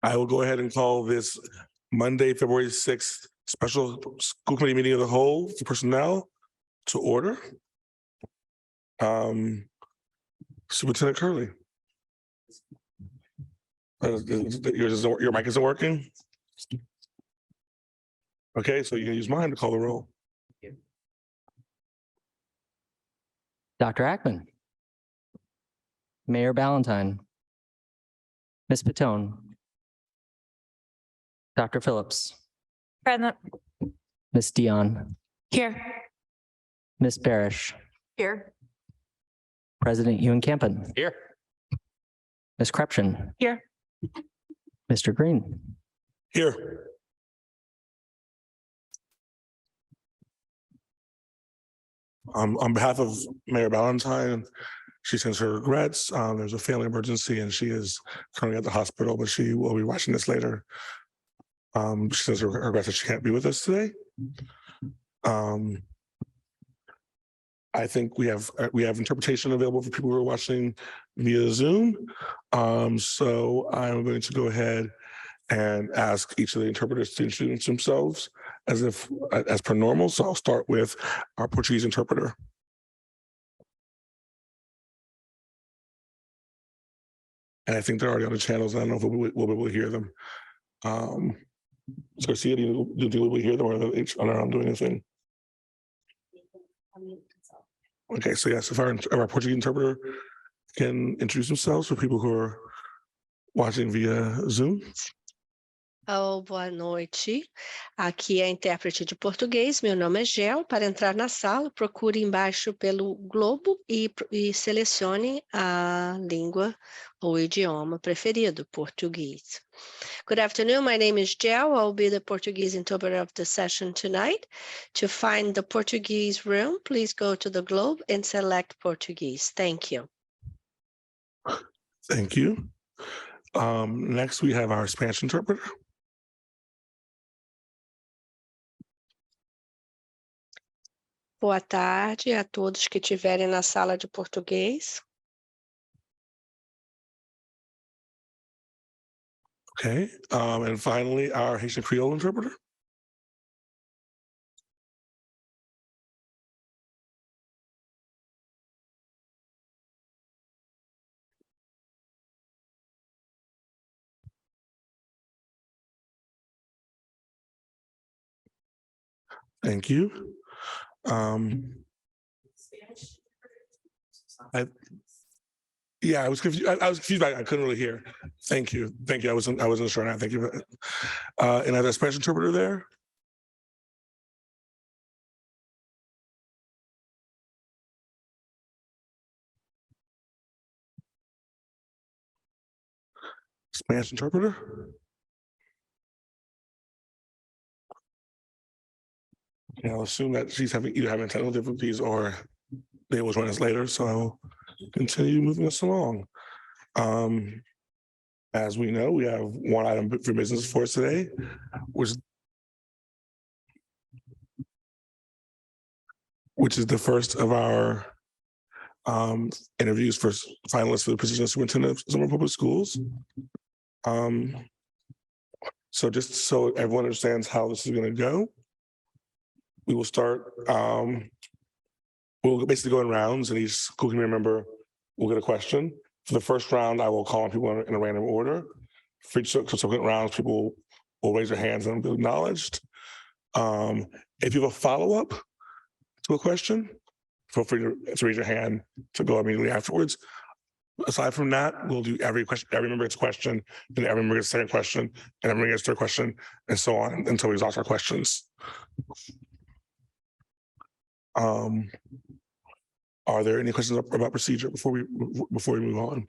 I will go ahead and call this Monday, February 6th, special school committee meeting of the whole for personnel to order. Superintendent Curley. Your mic isn't working? Okay, so you can use mine to call the roll. Dr. Ackman. Mayor Ballantyne. Ms. Patone. Dr. Phillips. Present. Ms. Dion. Here. Ms. Parrish. Here. President Ewan Campen. Here. Ms. Krepshin. Here. Mr. Green. Here. On behalf of Mayor Ballantyne, she sends her regrets. There's a family emergency and she is currently at the hospital, but she will be watching this later. She says her regrets that she can't be with us today. I think we have interpretation available for people who are watching via Zoom. So I'm going to go ahead and ask each of the interpreters to introduce themselves as per normal. So I'll start with our Portuguese interpreter. And I think they're already on the channels. I don't know if we'll be able to hear them. So Garcia, do you able to hear them or are they not doing anything? Okay, so yes, if our Portuguese interpreter can introduce themselves for people who are watching via Zoom. Oh, boa noite. Aqui é a intérprete de português. Meu nome é Gel. Para entrar na sala, procure embaixo pelo globo e selecione a língua ou idioma preferido, português. Good afternoon. My name is Gel. I'll be the Portuguese interpreter of the session tonight. To find the Portuguese room, please go to the globe and select Portuguese. Thank you. Thank you. Next, we have our Spanish interpreter. Boa tarde a todos que estiverem na sala de português. Okay, and finally, our Haitian Creole interpreter. Thank you. I was confused. I was confused. I couldn't really hear. Thank you. Thank you. I wasn't sure. Now, thank you. And as a Spanish interpreter there. Spanish interpreter. Okay, I'll assume that she's either having technical difficulties or they will join us later. So I'll continue moving us along. As we know, we have one item for business for us today, which is the first of our interviews for finalists for the position of Superintendent of Somerville Public Schools. So just so everyone understands how this is going to go, we will start, we'll basically go in rounds and each school committee member will get a question. For the first round, I will call on people in a random order. For each subsequent rounds, people will raise their hands and be acknowledged. If you have a follow-up to a question, feel free to raise your hand to go immediately afterwards. Aside from that, we'll do every member gets a question, and every member gets a second question, and everyone gets their question, and so on until we exhaust our questions. Are there any questions about procedure before we move on?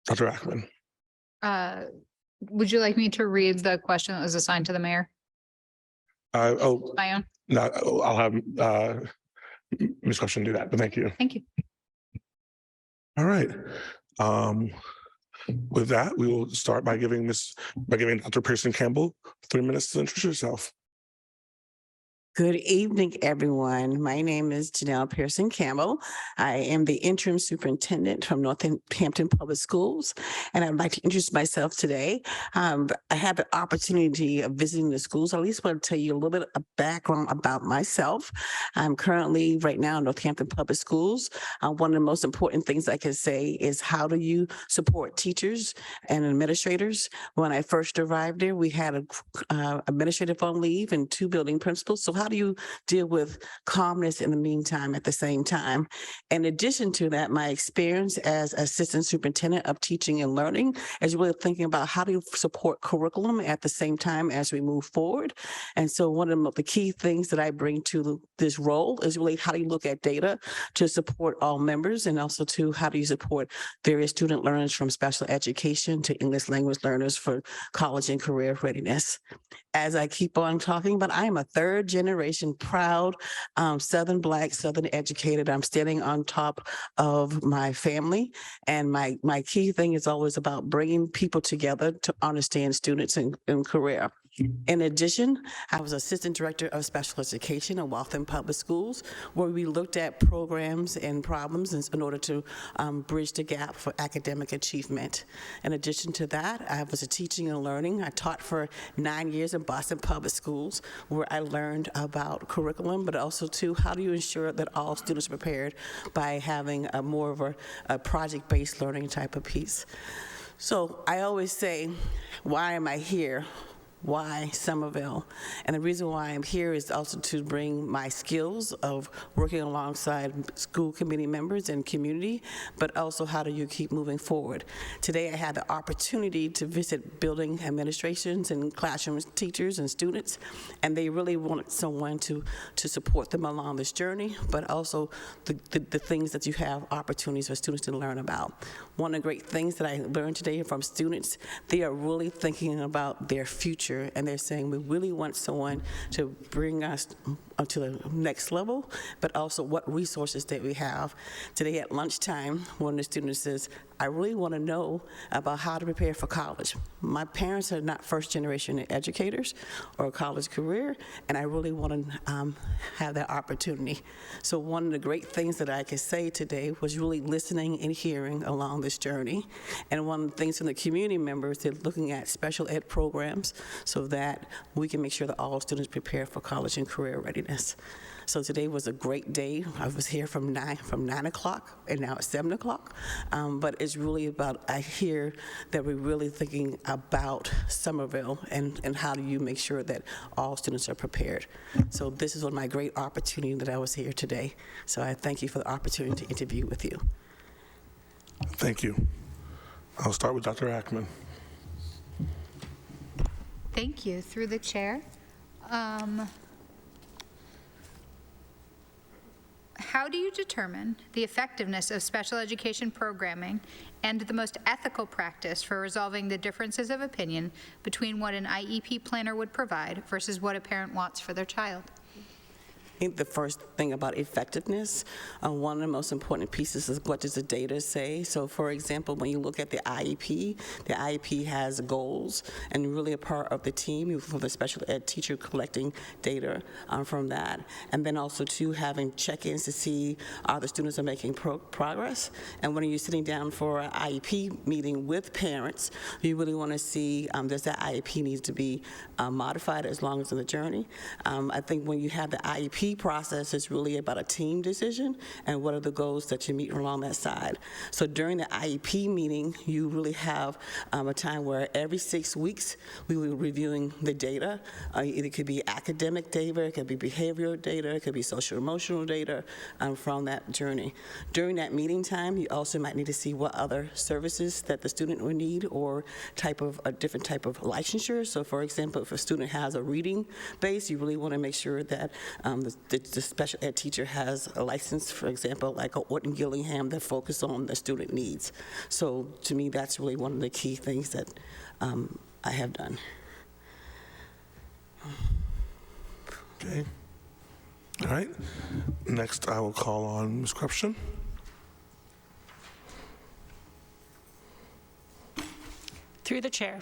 Dr. Ackman. Would you like me to read the question that was assigned to the mayor? My own? No, I'll have Ms. Question do that, but thank you. Thank you. All right. With that, we will start by giving Dr. Pearson-Campbell 3 minutes to introduce herself. Good evening, everyone. My name is Jannell Pearson-Campbell. I am the interim superintendent from Northampton Public Schools, and I'd like to introduce myself today. I had the opportunity of visiting the schools. I at least want to tell you a little bit of background about myself. I'm currently right now in Northampton Public Schools. One of the most important things I can say is how do you support teachers and administrators? When I first arrived there, we had a administrative on leave and 2 building principals. So how do you deal with calmness in the meantime at the same time? In addition to that, my experience as assistant superintendent of teaching and learning is really thinking about how do you support curriculum at the same time as we move forward. And so one of the key things that I bring to this role is really how do you look at data to support all members, and also to how do you support various student learners from special education to English language learners for college and career readiness. As I keep on talking, but I am a 3rd generation proud Southern Black, Southern educated. I'm standing on top of my family. And my key thing is always about bringing people together to understand students and career. In addition, I was assistant director of special education at Waltham Public Schools, where we looked at programs and problems in order to bridge the gap for academic achievement. In addition to that, I was a teaching and learning. I taught for 9 years in Boston Public Schools, where I learned about curriculum, but also too, how do you ensure that all students are prepared by having more of a project-based learning type of piece. So I always say, why am I here? Why Somerville? And the reason why I'm here is also to bring my skills of working alongside school committee members and community, but also how do you keep moving forward? Today I had the opportunity to visit building administrations and classroom teachers and students, and they really wanted someone to support them along this journey, but also the things that you have opportunities for students to learn about. One of the great things that I learned today from students, they are really thinking about their future, and they're saying we really want someone to bring us to the next level, but also what resources that we have. Today at lunchtime, one of the students says, I really want to know about how to prepare for college. My parents are not first generation educators or a college career, and I really want to have that opportunity. So one of the great things that I could say today was really listening and hearing along this journey. And one of the things from the community members, they're looking at special ed programs so that we can make sure that all students prepare for college and career readiness. So today was a great day. I was here from 9 o'clock, and now it's 7 o'clock. But it's really about, I hear that we're really thinking about Somerville and how do you make sure that all students are prepared. So this is one of my great opportunities that I was here today. So I thank you for the opportunity to interview with you. Thank you. I'll start with Dr. Ackman. Thank you. Through the chair. How do you determine the effectiveness of special education programming and the most ethical practice for resolving the differences of opinion between what an IEP planner would provide versus what a parent wants for their child? I think the first thing about effectiveness, one of the most important pieces is what does the data say? So for example, when you look at the IEP has goals, and really a part of the team, for the special ed teacher collecting data from that. And then also too, having check-ins to see the students are making progress. And when you're sitting down for an IEP meeting with parents, you really want to see does that IEP needs to be modified as long as in the journey. I think when you have the IEP process, is really about a team decision and what are the goals that you meet along that side. So during the IEP meeting, you really have a time where every 6 weeks we will be reviewing the data. It could be academic data, it could be behavioral data, it could be social emotional data from that journey. During that meeting time, you also might need to see what other services that the student would need or a different type of licensure. So for example, if a student has a reading base, you really want to make sure that the special ed teacher has a license, for example, like a Orton Gillingham that focus on the student needs. So to me, that's really one of the key things that I have done. Okay. All right. Next, I will call on Ms. Krepschen. Through the chair.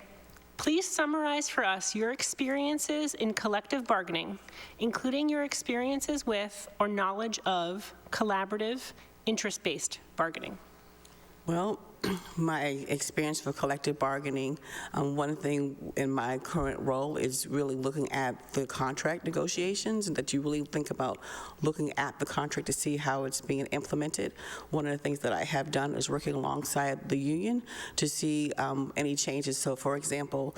Please summarize for us your experiences in collective bargaining, including your experiences with or knowledge of collaborative, interest-based bargaining. Well, my experience for collective bargaining, one thing in my current role is really looking at the contract negotiations, and that you really think about looking at the contract to see how it's being implemented. One of the things that I have done is working alongside the union to see any changes. So, for example,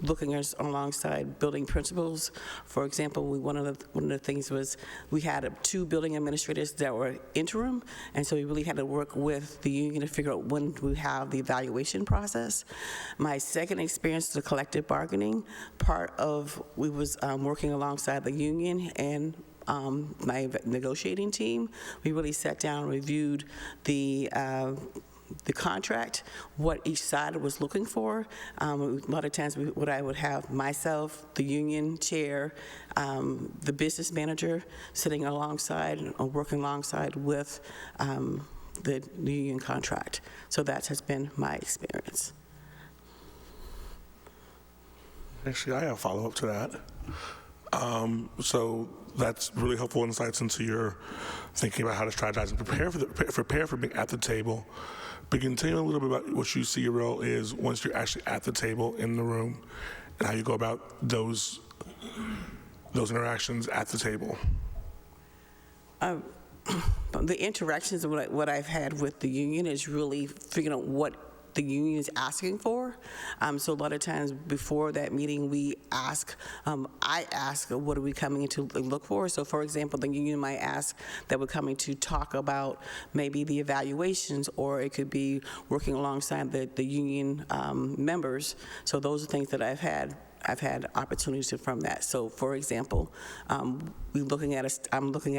looking alongside building principals. For example, one of the things was we had 2 building administrators that were interim, and so we really had to work with the union to figure out when we have the evaluation process. My second experience with collective bargaining, part of we was working alongside the union and my negotiating team. We really sat down, reviewed the contract, what each side was looking for. A lot of times what I would have myself, the union chair, the business manager sitting alongside or working alongside with the union contract. So that has been my experience. Actually, I have a follow-up to that. So that's really helpful insights into your thinking about how to strategize and prepare for being at the table. But can you tell me a little bit about what you see your role is once you're actually at the table in the room, and how you go about those interactions at the table? The interactions of what I've had with the union is really figuring out what the union is asking for. So a lot of times before that meeting, I ask, what are we coming in to look for? So for example, the union might ask that we're coming to talk about maybe the evaluations, or it could be working alongside the union members. So those are things that I've had opportunities from that. So, for example, I'm looking at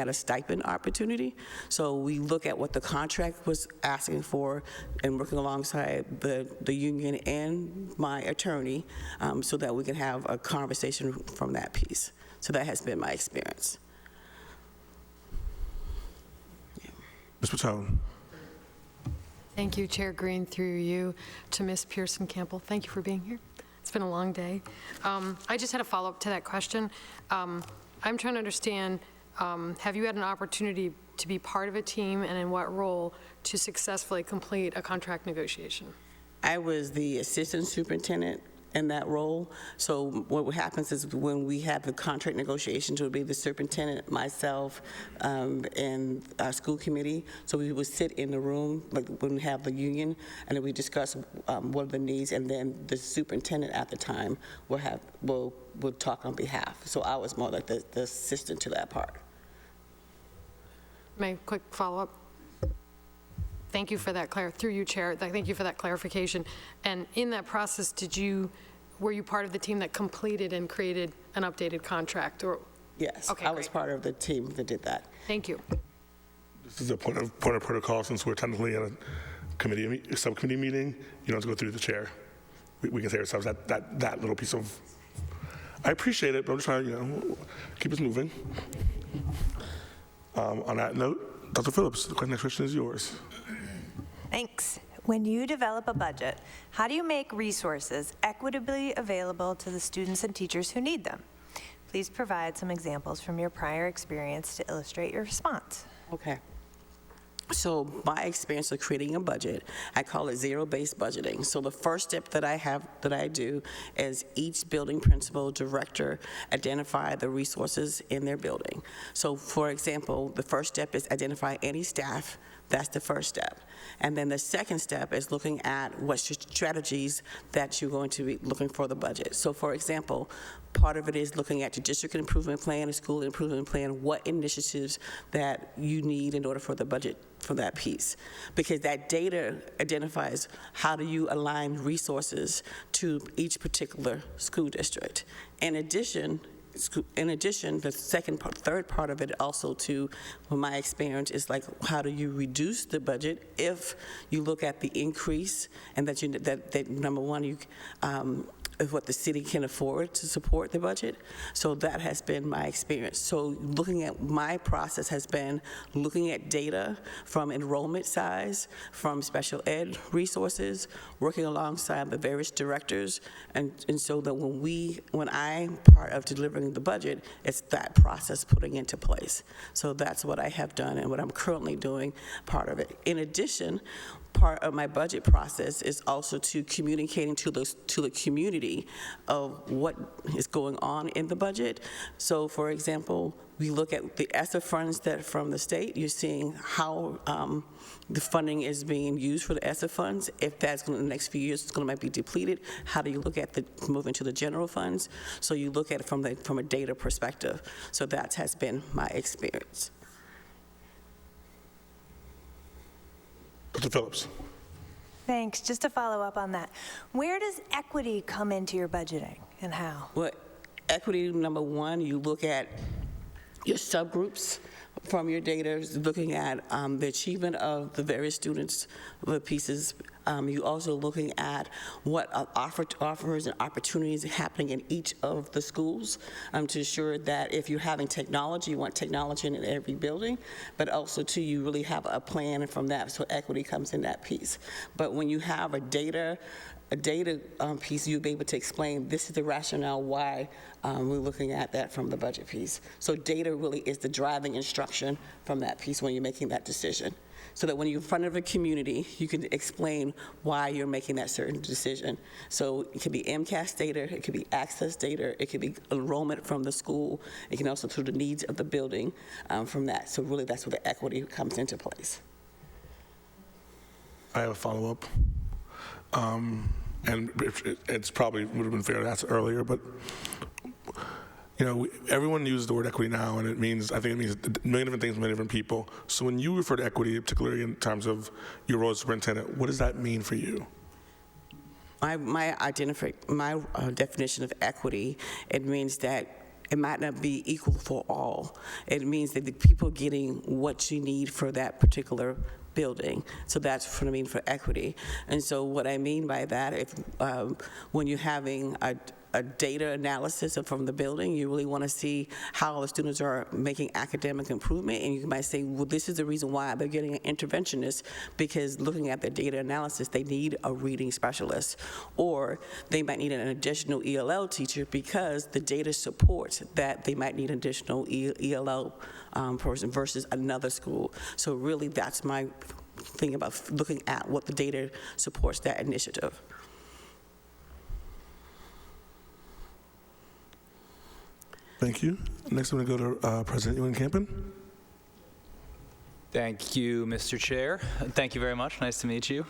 a stipend opportunity. So we look at what the contract was asking for, and working alongside the union and my attorney, so that we can have a conversation from that piece. So that has been my experience. Yeah. Ms. Patel. Thank you, Chair Green, through you to Ms. Pearson-Campbell. Thank you for being here. It's been a long day. I just had a follow-up to that question. I'm trying to understand, have you had an opportunity to be part of a team, and in what role, to successfully complete a contract negotiation? I was the assistant superintendent in that role. So what happens is when we have the contract negotiations, it would be the superintendent, myself, and our school committee. So we would sit in the room, like when we have the union, and then we discuss what are the needs, and then the superintendent at the time will talk on behalf. So I was more like the assistant to that part. May I quick follow-up? Thank you for that, through you, Chair. Thank you for that clarification. And in that process, were you part of the team that completed and created an updated contract? Or yes, okay, I was part of the team that did that. Thank you. This is a point of protocol, since we're technically in a subcommittee meeting. You don't have to go through the chair. We can say ourselves that little piece of. I appreciate it, but I'm just trying to keep us moving. On that note, Dr. Phillips, the next question is yours. Thanks. When you develop a budget, how do you make resources equitably available to the students and teachers who need them? Please provide some examples from your prior experience to illustrate your response. Okay. So my experience of creating a budget, I call it zero-based budgeting. So the first step that I do is each building principal, director identify the resources in their building. So for example, the first step is identify any staff. That's the first step. And then the second step is looking at what strategies that you're going to be looking for the budget. So for example, part of it is looking at your district improvement plan, the school improvement plan, what initiatives that you need in order for the budget for that piece. Because that data identifies how do you align resources to each particular school district. In addition, the third part of it also too, from my experience, is like how do you reduce the budget if you look at the increase, and that number one, of what the city can afford to support the budget. So that has been my experience. So looking at my process has been looking at data from enrollment size, from special ed resources, working alongside the various directors, and so that when I'm part of delivering the budget, it's that process putting into place. So that's what I have done and what I'm currently doing, part of it. In addition, part of my budget process is also to communicating to the community of what is going on in the budget. So, for example, we look at the ESSA funds that from the state. You're seeing how the funding is being used for the ESSA funds. If that's going to, in the next few years, it's going to might be depleted. How do you look at the moving to the general funds? So you look at it from a data perspective. So that has been my experience. Dr. Phillips. Thanks. Just to follow up on that, where does equity come into your budgeting and how? Well, equity, number one, you look at your subgroups from your data, looking at the achievement of the various students, the pieces. You also looking at what offers and opportunities happening in each of the schools to ensure that if you're having technology, you want technology in every building, but also too, you really have a plan from that, so equity comes in that piece. But when you have a data piece, you'll be able to explain this is the rationale why we're looking at that from the budget piece. So data really is the driving instruction from that piece when you're making that decision. So that when you're in front of a community, you can explain why you're making that certain decision. So it could be MCAS data, it could be access data, it could be enrollment from the school, it can also through the needs of the building from that. So really that's where the equity comes into place. I have a follow-up. And it's probably would have been fair to ask earlier, but everyone uses the word equity now, and I think it means many different things to many different people. So when you refer to equity, particularly in terms of your role as superintendent, what does that mean for you? My definition of equity, it means that it might not be equal for all. It means that the people getting what you need for that particular building. So that's what I mean for equity. And so what I mean by that, if when you're having a data analysis from the building, you really want to see how the students are making academic improvement, and you might say, well, this is the reason why they're getting an interventionist, because looking at the data analysis, they need a reading specialist, or they might need an additional ELL teacher because the data supports that they might need an additional ELL person versus another school. So really that's my thing about looking at what the data supports that initiative. Thank you. Next, I'm going to go to President Ewan-Campen. Thank you, Mr. Chair. Thank you very much. Nice to meet you.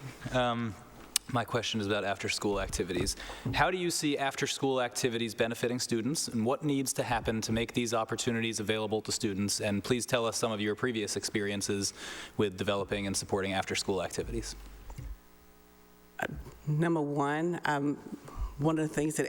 My question is about after-school activities. How do you see after-school activities benefiting students, and what needs to happen to make these opportunities available to students? And please tell us some of your previous experiences with developing and supporting after-school activities. Number one, one of the things that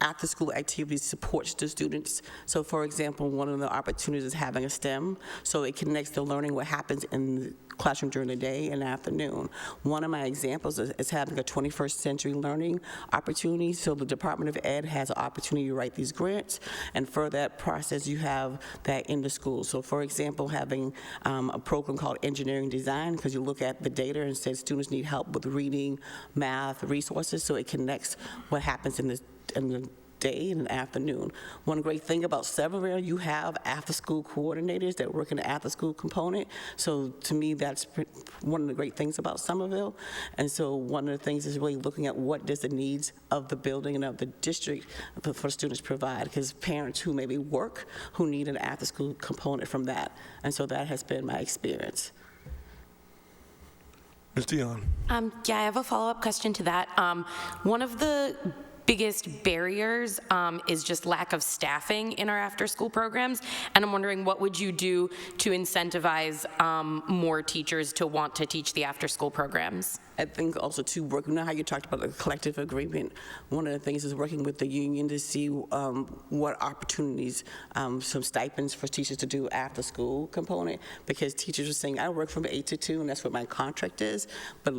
after-school activities supports the students. So for example, one of the opportunities is having a STEM, so it connects the learning what happens in the classroom during the day and afternoon. One of my examples is having a 21st century learning opportunity. So the Department of Ed has an opportunity to write these grants, and for that process you have that in the school. So for example, having a program called Engineering Design, because you look at the data and say students need help with reading, math, resources, so it connects what happens in the day and the afternoon. One great thing about Somerville, you have after-school coordinators that work in the after-school component. So to me, that's one of the great things about Somerville. And so one of the things is really looking at what does the needs of the building and of the district for students provide, because parents who maybe work who need an after-school component from that. And so that has been my experience. Ms. Dion. Yeah, I have a follow-up question to that. One of the biggest barriers is just lack of staffing in our after-school programs, and I'm wondering what would you do to incentivize more teachers to want to teach the after-school programs? I think also to work, you know how you talked about the collective agreement, one of the things is working with the union to see what opportunities, some stipends for teachers to do after school component, because teachers are saying, I work from 8 to 2 and that's what my contract is, but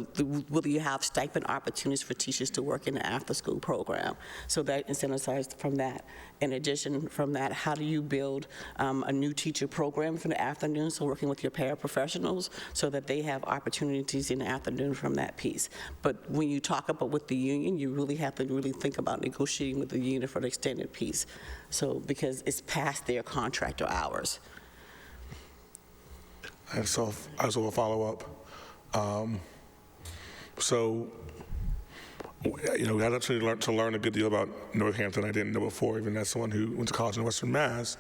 will you have stipend opportunities for teachers to work in the after school program? program. So that incentivized from that. In addition from that, how do you build a new teacher program for the afternoon? So working with your paraprofessionals so that they have opportunities in the afternoon from that piece. But when you talk about with the union, you really have to really think about negotiating with the union for the extended piece. So because it's past their contractor hours. And so, as a follow-up, so, you know, we had an opportunity to learn a good deal about Northampton I didn't know before, even as someone who went to college in Western Mass.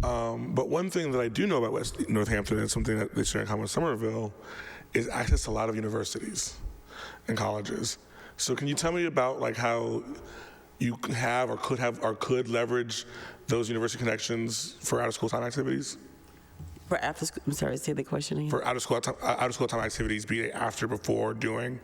But one thing that I do know about Northampton, and something that they share in common with Somerville, is access to a lot of universities and colleges. So can you tell me about like how you have or could leverage those university connections for out-of-school time activities? For after school, I'm sorry, say the question again. For out-of-school time activities, be it after, before, doing?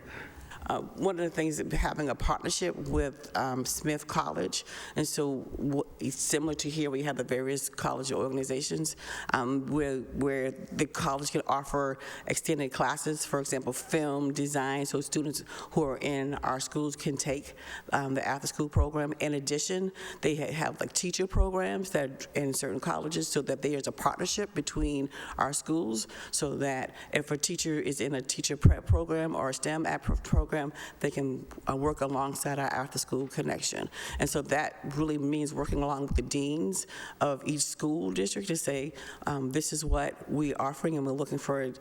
One of the things is having a partnership with Smith College, and so it's similar to here, we have the various college organizations where the college can offer extended classes, for example, film, design, so students who are in our schools can take the after-school program. In addition, they have like teacher programs that in certain colleges, so that there's a partnership between our schools, so that if a teacher is in a teacher prep program or a STEM program, they can work alongside our after-school connection. And so that really means working along with the deans of each school district to say, this is what we're offering, and we're looking for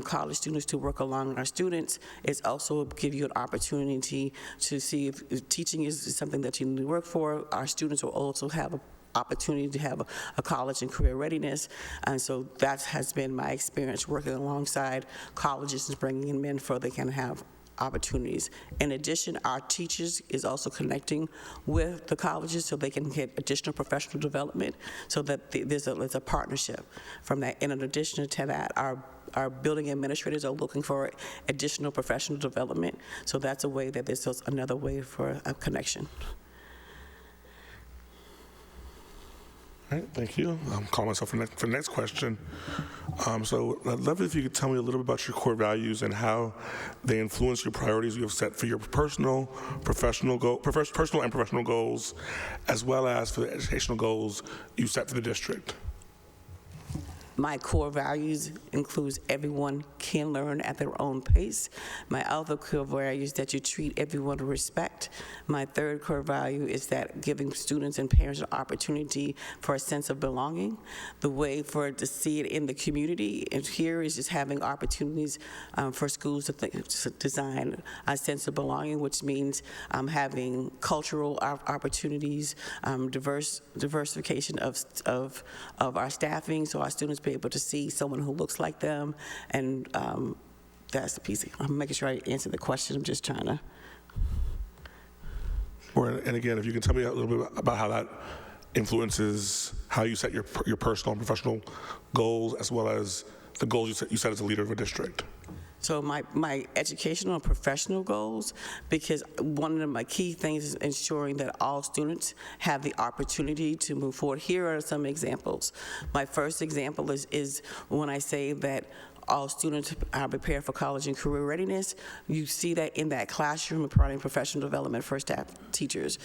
college students to work along our students. It's also give you an opportunity to see if teaching is something that you need to work for. Our students will also have opportunity to have a college and career readiness, and so that has been my experience working alongside colleges and bringing them in so they can have opportunities. In addition, our teachers is also connecting with the colleges so they can get additional professional development, so that there's a partnership from that. And in addition to that, our building administrators are looking for additional professional development, so that's a way that there's another way for a connection. All right, thank you. I'm calling myself for the next question. So I'd love it if you could tell me a little bit about your core values and how they influence your priorities you have set for your personal and professional goals, as well as for the educational goals you set for the district. My core values includes everyone can learn at their own pace. My other core value is that you treat everyone with respect. My third core value is that giving students and parents an opportunity for a sense of belonging. The way for it to see it in the community and here is just having opportunities for schools to design a sense of belonging, which means having cultural opportunities, diversification of our staffing, so our students be able to see someone who looks like them, and that's the piece. I'm making sure I answer the question. I'm just trying to. And again, if you can tell me a little bit about how that influences how you set your personal and professional goals, as well as the goals you set as a leader of a district. So my educational and professional goals, because one of my key things is ensuring that all students have the opportunity to move forward. Here are some examples. My first example is when I say that all students are prepared for college and career readiness. You see that in that classroom, providing professional development for staff teachers.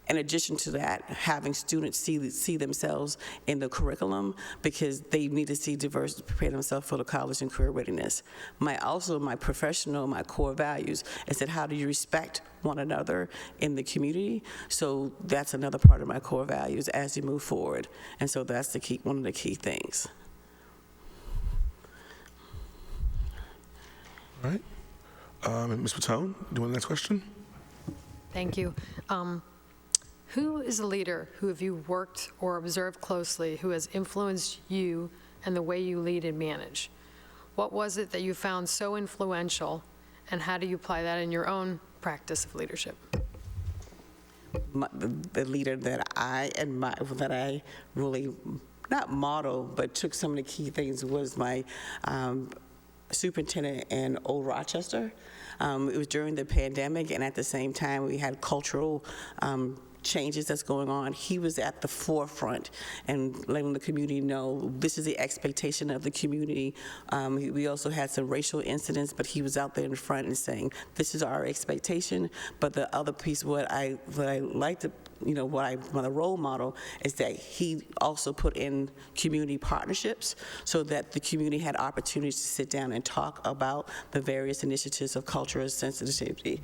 In addition to that, having students see themselves in the curriculum, because they need to see diversity, prepare themselves for the college and career readiness. My core values is that how do you respect one another in the community? So that's another part of my core values as you move forward. And so that's one of the key things. All right. Ms. Patone, do you want the next question? Thank you. Who is a leader who have you worked or observed closely who has influenced you and the way you lead and manage? What was it that you found so influential, and how do you apply that in your own practice of leadership? The leader that I admire, that I really, not model, but took some of the key things was my superintendent in Old Rochester. It was during the pandemic, and at the same time we had cultural changes that's going on, he was at the forefront and letting the community know this is the expectation of the community. We also had some racial incidents, but he was out there in front and saying, this is our expectation. But the other piece, what I like to, my role model is that he also put in community partnerships so that the community had opportunities to sit down and talk about the various initiatives of cultural sensitivity.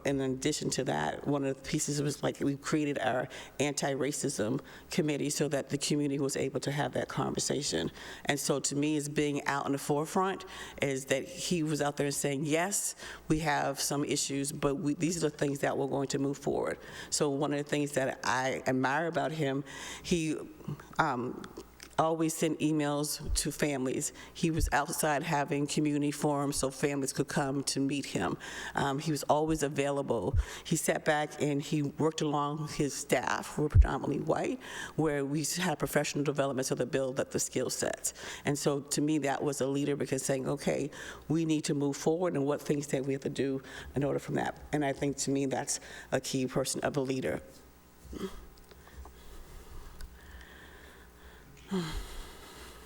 In addition to that, one of the pieces was like we created our anti-racism committee so that the community was able to have that conversation. And so to me, is being out in the forefront is that he was out there saying, yes, we have some issues, but these are the things that we're going to move forward. So one of the things that I admire about him, he always sent emails to families. He was outside having community forums so families could come to meet him. He was always available. He sat back and he worked along his staff, who were predominantly white, where we had professional development so to build up the skill sets. And so to me, that was a leader because saying, okay, we need to move forward and what things that we have to do in order from that. And I think to me, that's a key person of a leader.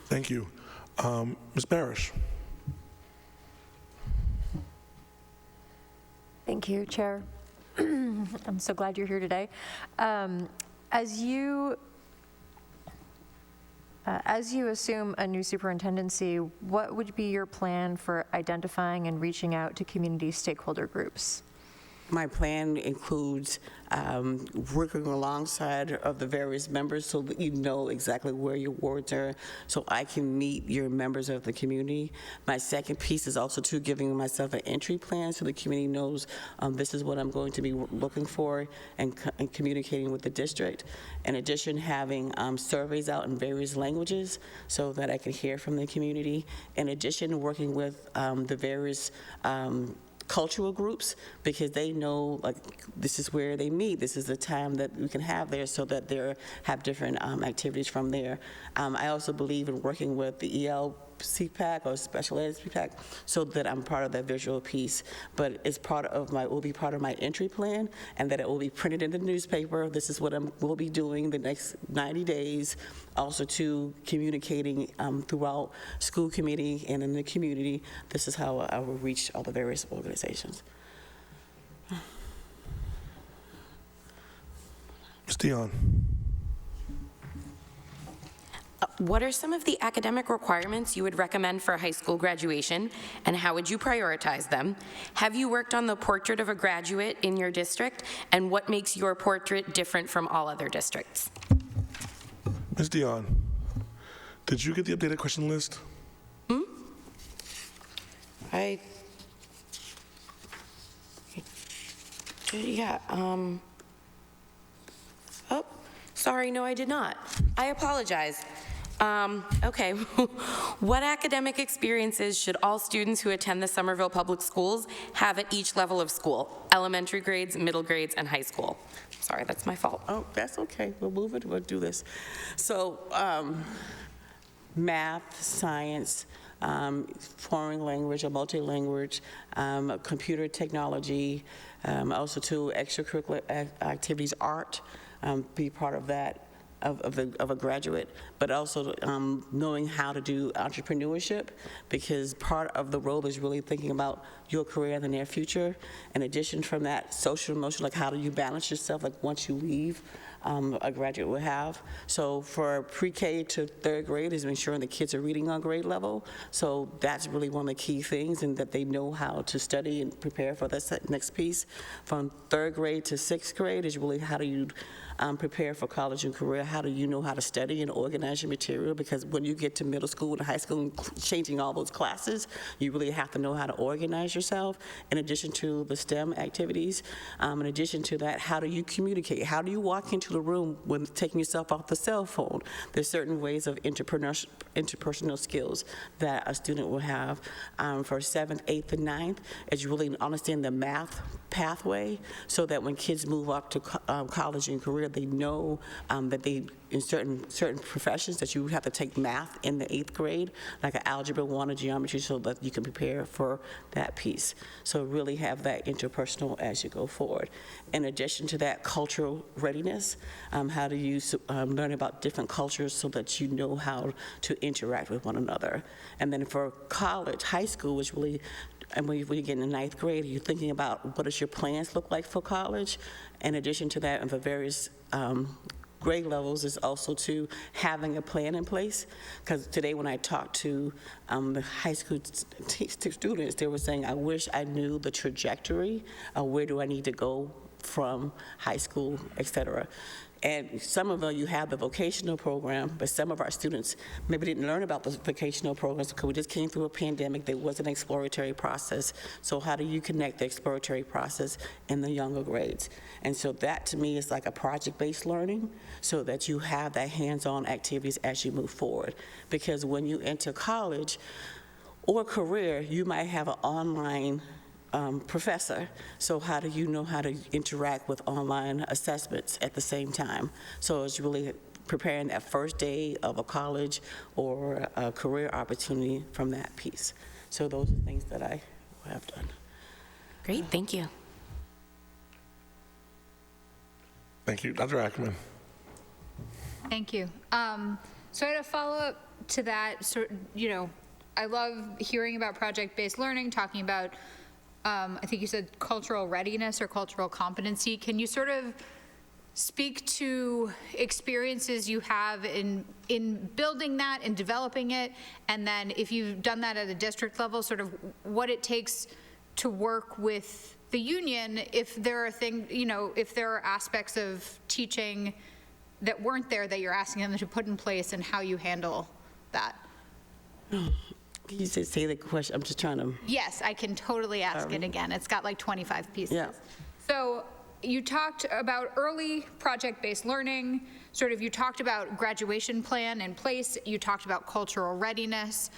Thank you. Ms. Barish. Thank you, Chair. I'm so glad you're here today. As you assume a new superintendency, what would be your plan for identifying and reaching out to community stakeholder groups? My plan includes working alongside of the various members so that you know exactly where your wards are, so I can meet your members of the community. My second piece is also to giving myself an entry plan so the community knows this is what I'm going to be looking for and communicating with the district. In addition, having surveys out in various languages so that I can hear from the community. In addition, working with the various cultural groups because they know like this is where they meet, this is the time that we can have there so that they have different activities from there. I also believe in working with the EL CPAC or special ed CPAC so that I'm part of that visual piece, but it's will be part of my entry plan and that it will be printed in the newspaper. This is what we'll be doing the next 90 days. Also to communicating throughout school committee and in the community. This is how I will reach all the various organizations. Ms. Dion. What are some of the academic requirements you would recommend for high school graduation, and how would you prioritize them? Have you worked on the portrait of a graduate in your district, and what makes your portrait different from all other districts? Ms. Dion, did you get the updated question list? Yeah, oh, sorry, no, I did not. I apologize. Okay, what academic experiences should all students who attend the Somerville Public Schools have at each level of school? Elementary grades, middle grades, and high school. Sorry, that's my fault. Oh, that's okay. We'll move it. We'll do this. So, math, science, foreign language or multi-language, computer technology, also to extracurricular activities, art, be part of that. Of a graduate, but also knowing how to do entrepreneurship, because part of the role is really thinking about your career in the near future. In addition from that, social emotional, like how do you balance yourself, like once you leave, a graduate will have. So for pre-K to third grade is ensuring the kids are reading on grade level. So that's really one of the key things, and that they know how to study and prepare for the next piece. From third grade to sixth grade is really how do you prepare for college and career. How do you know how to study and organize your material? Because when you get to middle school and high school and changing all those classes, you really have to know how to organize yourself. In addition to the STEM activities, in addition to that, how do you communicate? How do you walk into into the room when taking yourself off the cell phone. There's certain ways of interpersonal skills that a student will have for 7th, 8th, and 9th, is really understand the math pathway, so that when kids move up to college and career, they know that they, in certain professions, that you have to take math in the 8th grade, like an algebra 1 or geometry, so that you can prepare for that piece. So really have that interpersonal as you go forward. In addition to that, cultural readiness, how do you learn about different cultures so that you know how to interact with one another. And then for college, high school is really, and when you get in the 9th grade, you're thinking about what does your plans look like for college. In addition to that, and for various grade levels, is also to having a plan in place. Because today when I talked to the high school students, they were saying, I wish I knew the trajectory of where do I need to go from high school, et cetera. And some of you have the vocational program, but some of our students maybe didn't learn about the vocational programs because we just came through a pandemic. There was an exploratory process. So how do you connect the exploratory process in the younger grades? And so that to me is like a project-based learning, so that you have that hands-on activities as you move forward. Because when you enter college or career, you might have an online professor. So how do you know how to interact with online assessments at the same time? So it's really preparing that first day of a college or a career opportunity from that piece. So those are things that I have done. Great, thank you. Thank you. Dr. Ackerman. Thank you. So I had a follow-up to that. So, I love hearing about project-based learning, talking about I think you said cultural readiness or cultural competency. Can you sort of speak to experiences you have in building that and developing it, and then if you've done that at a district level, sort of what it takes to work with the union if there are if there are aspects of teaching that weren't there that you're asking them to put in place, and how you handle that? Can you say the question? I'm just trying to... Yes, I can totally ask it again. It's got like 25 pieces. Yeah. So you talked about early project-based learning, you talked about graduation plan in place, you talked about cultural readiness.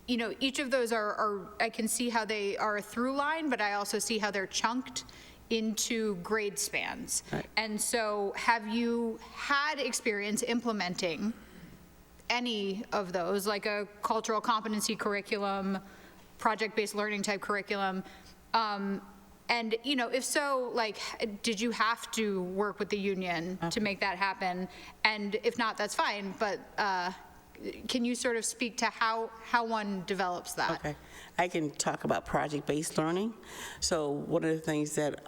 Each of those are, I can see how they are a through line, but I also see how they're chunked into grade spans. Right. And so have you had experience implementing any of those, like a cultural competency curriculum, project-based learning type curriculum? And, if so, did you have to work with the union to make that happen? And if not, that's fine, but can you sort of speak to how one develops that? Okay. I can talk about project-based learning. So one of the things that,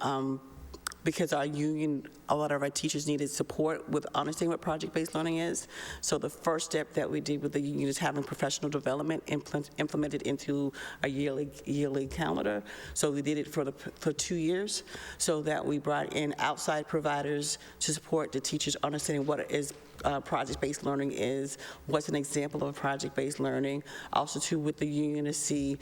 because our union, a lot of our teachers needed support with understanding what project-based learning is. So the first step that we did with the union is having professional development implemented into a yearly calendar. So we did it for 2 years, so that we brought in outside providers to support the teachers understanding what is project-based learning is, what's an example of project-based learning, also too with the union to see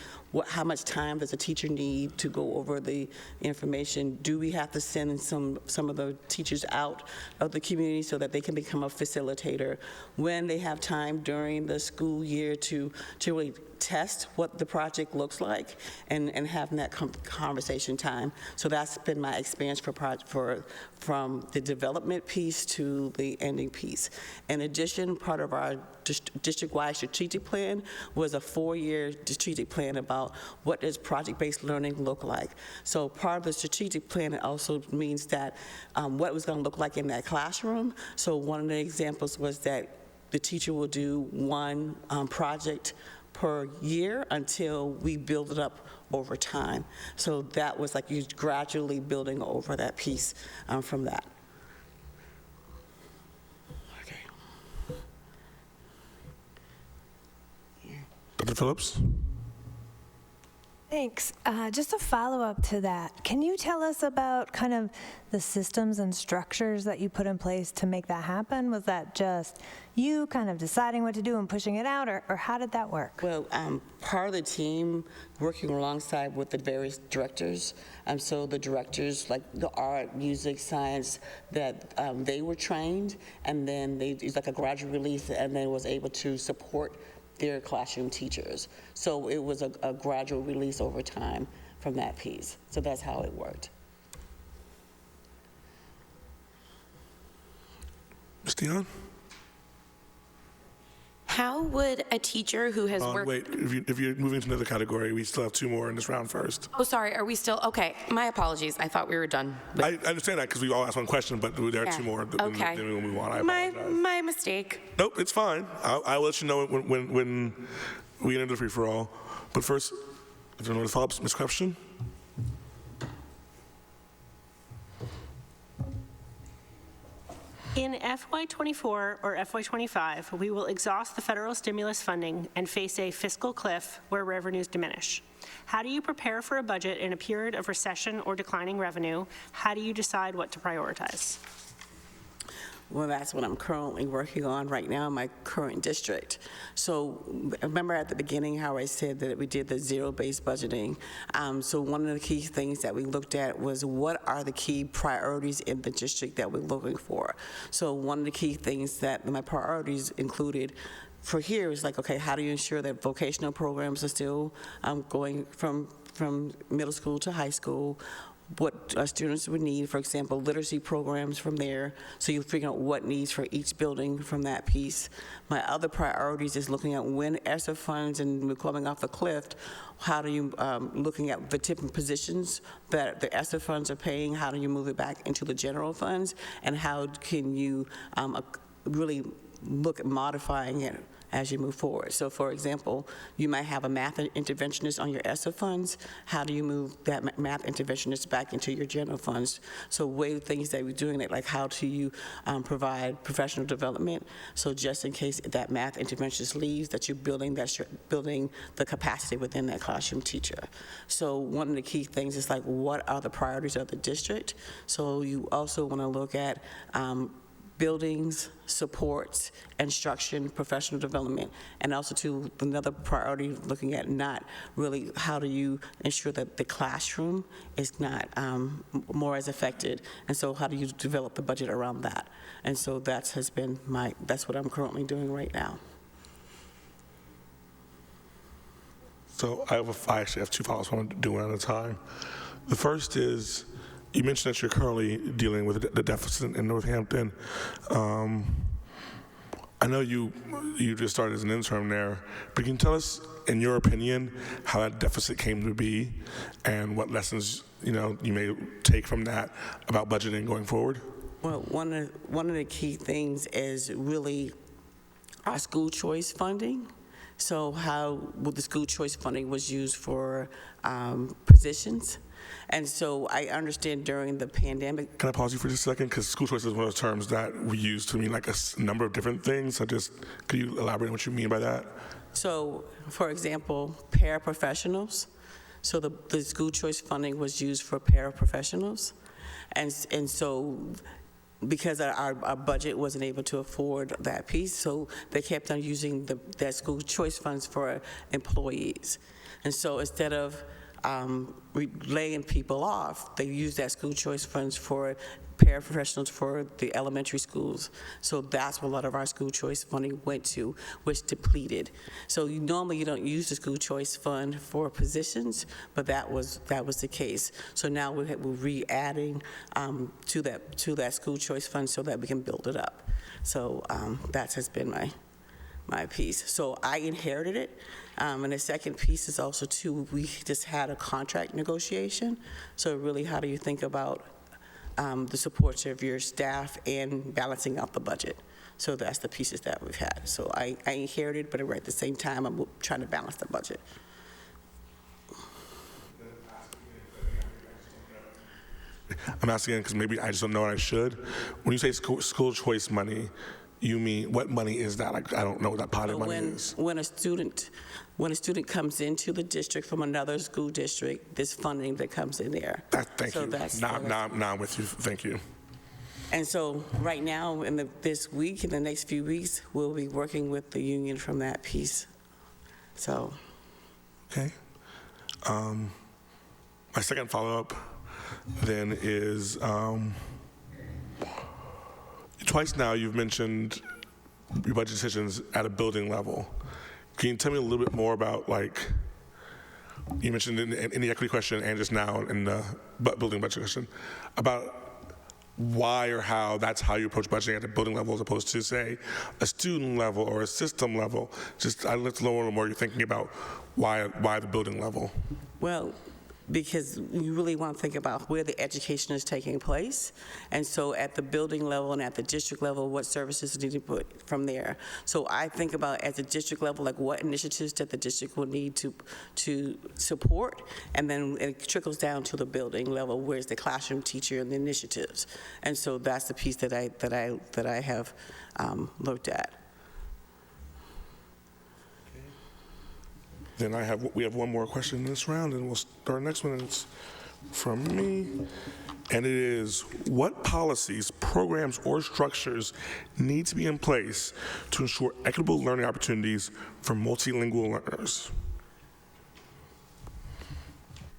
how much time does a teacher need to go over the information. Do we have to send some of the teachers out of the community so that they can become a facilitator when they have time during the school year to really test what the project looks like and having that conversation time. So that's been my experience from the development piece to the ending piece. In addition, part of our district-wide strategic plan was a 4-year strategic plan about what does project-based learning look like. So part of the strategic plan also means that what it was going to look like in that classroom. So one of the examples was that the teacher will do one project per year until we build it up over time. So that was like you gradually building over that piece from that. Okay. Dr. Phillips? Thanks. Just a follow-up to that. Can you tell us about kind of the systems and structures that you put in place to make that happen? Was that just you kind of deciding what to do and pushing it out, or how did that work? Well, part of the team working alongside with the various directors. So the directors, like the art, music, science, that they were trained, and then it's like a graduate release, and then was able to support their classroom teachers. So it was a gradual release over time from that piece. So that's how it worked. Ms. Dion? How would a teacher who has worked... Wait, if you're moving to another category, we still have 2 more in this round first. Oh, sorry, are we still... Okay, my apologies. I thought we were done. I understand that because we all asked one question, but there are 2 more. Okay. Then we'll move on. I apologize. My mistake. Nope, it's fine. I'll let you know when we enter the free-for-all. But first, if there are no follow-ups, Ms. Creption? In FY24 or FY25, we will exhaust the federal stimulus funding and face a fiscal cliff where revenues diminish. How do you prepare for a budget in a period of recession or declining revenue? How do you decide what to prioritize? Well, that's what I'm currently working on right now in my current district. So remember at the beginning how I said that we did the zero-based budgeting. So one of the key things that we looked at was what are the key priorities in the district that we're looking for. So one of the key things that my priorities included for here is like, okay, how do you ensure that vocational programs are still going from middle school to high school? What students would need, for example, literacy programs from there, so you figure out what needs for each building from that piece. My other priorities is looking at when ESSER funds and we're coming off the cliff, how do you, looking at the different positions that the ESSER funds are paying, how do you move it back into the general funds, and how can you really look at modifying it as you move forward. So for example, you might have a math interventionist on your ESSER funds. How do you move that math interventionist back into your general funds? So way of things that we're doing it, like how do you provide professional development? So just in case that math interventionist leaves, that you're building the capacity within that classroom teacher. So one of the key things is like, what are the priorities of the district? So you also want to look at buildings, supports, instruction, professional development, and also to another priority looking at not really how do you ensure that the classroom is not more as affected, and so how do you develop the budget around that? And so that's what I'm currently doing right now. So I actually have 2 follow-ups I want to do one at a time. The first is, you mentioned that you're currently dealing with the deficit in Northampton. I know you just started as an intern there, but can you tell us, in your opinion, how that deficit came to be and what lessons you may take from that about budgeting going forward? Well, one of the key things is really our school choice funding. So how the school choice funding was used for positions. And so I understand during the pandemic. Can I pause you for just a second? Because school choice is one of those terms that we use to mean like a number of different things. So could you elaborate on what you mean by that? So, for example, paraprofessionals. So the school choice funding was used for paraprofessionals. And so because our budget wasn't able to afford that piece, so they kept on using that school choice funds for employees. And so instead of laying people off, they use that school choice funds for paraprofessionals for the elementary schools. So that's what a lot of our school choice funding went to, which depleted. So normally you don't use the school choice fund for positions, but that was the case. So now we're re-adding to that school choice fund so that we can build it up. So that has been my piece. So I inherited it. And the second piece is also too, we just had a contract negotiation. So really, how do you think about the supports of your staff and balancing out the budget? So that's the pieces that we've had. So I inherited, but at the same time, I'm trying to balance the budget. I'm asking because maybe I just don't know what I should. When you say school choice money, you mean, what money is that? I don't know what that pot of money is. When a student comes into the district from another school district, there's funding that comes in there. Thank you. Now I'm with you. Thank you. And so right now, this week, in the next few weeks, we'll be working with the union from that piece. So. Okay. My second follow-up then is, twice now you've mentioned your budget decisions at a building level. Can you tell me a little bit more about, like, you mentioned in the equity question and just now in the building budget question, about why or how that's how you approach budgeting at the building level as opposed to, say, a student level or a system level? Just I'd like to know a little more you're thinking about why the building level. Well, because you really want to think about where the education is taking place. And so at the building level and at the district level, what services need to put from there. So I think about at the district level, like what initiatives that the district will need to support, and then it trickles down to the building level, where's the classroom teacher and the initiatives. And so that's the piece that I have looked at. Then we have one more question in this round, and we'll start our next one, and it's from me. And it is, what policies, programs, or structures need to be in place to ensure equitable learning opportunities for multilingual learners?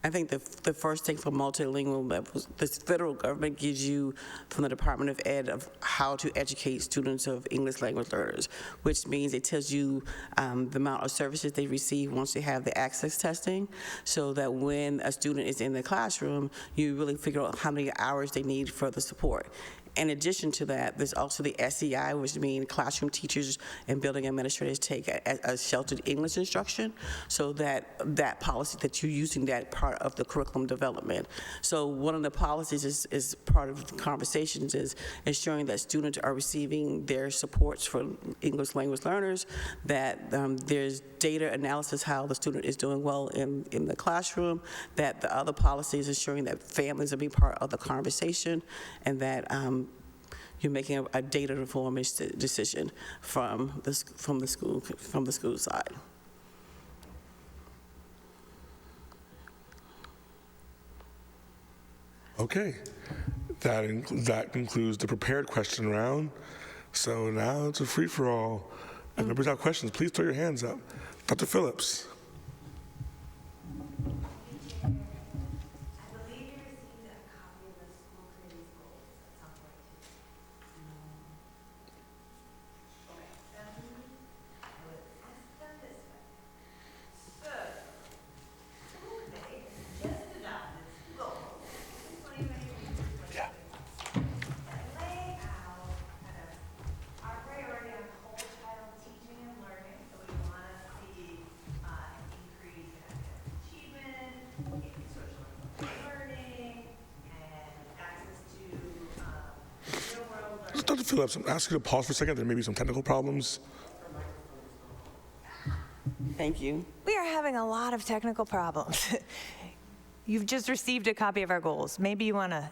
I think the first thing for multilingual levels, the federal government gives you from the Department of Ed of how to educate students of English language learners, which means it tells you the amount of services they receive once they have the access testing, so that when a student is in the classroom, you really figure out how many hours they need for the support. In addition to that, there's also the SEI, which means classroom teachers and building administrators take a sheltered English instruction, so that policy that you're using that part of the curriculum development. So one of the policies is part of the conversations is ensuring that students are receiving their supports for English language learners, that there's data analysis how the student is doing well in the classroom, that the other policies ensuring that families are being part of the conversation, and that you're making a data-informed decision from the school side. Okay, that concludes the prepared question round. So now it's a free-for-all. If members have questions, please throw your hands up. Dr. Phillips. Dr. Phillips, I'm asking you to pause for a second. There may be some technical problems. Thank you. We are having a lot of technical problems. You've just received a copy of our goals. Maybe you want to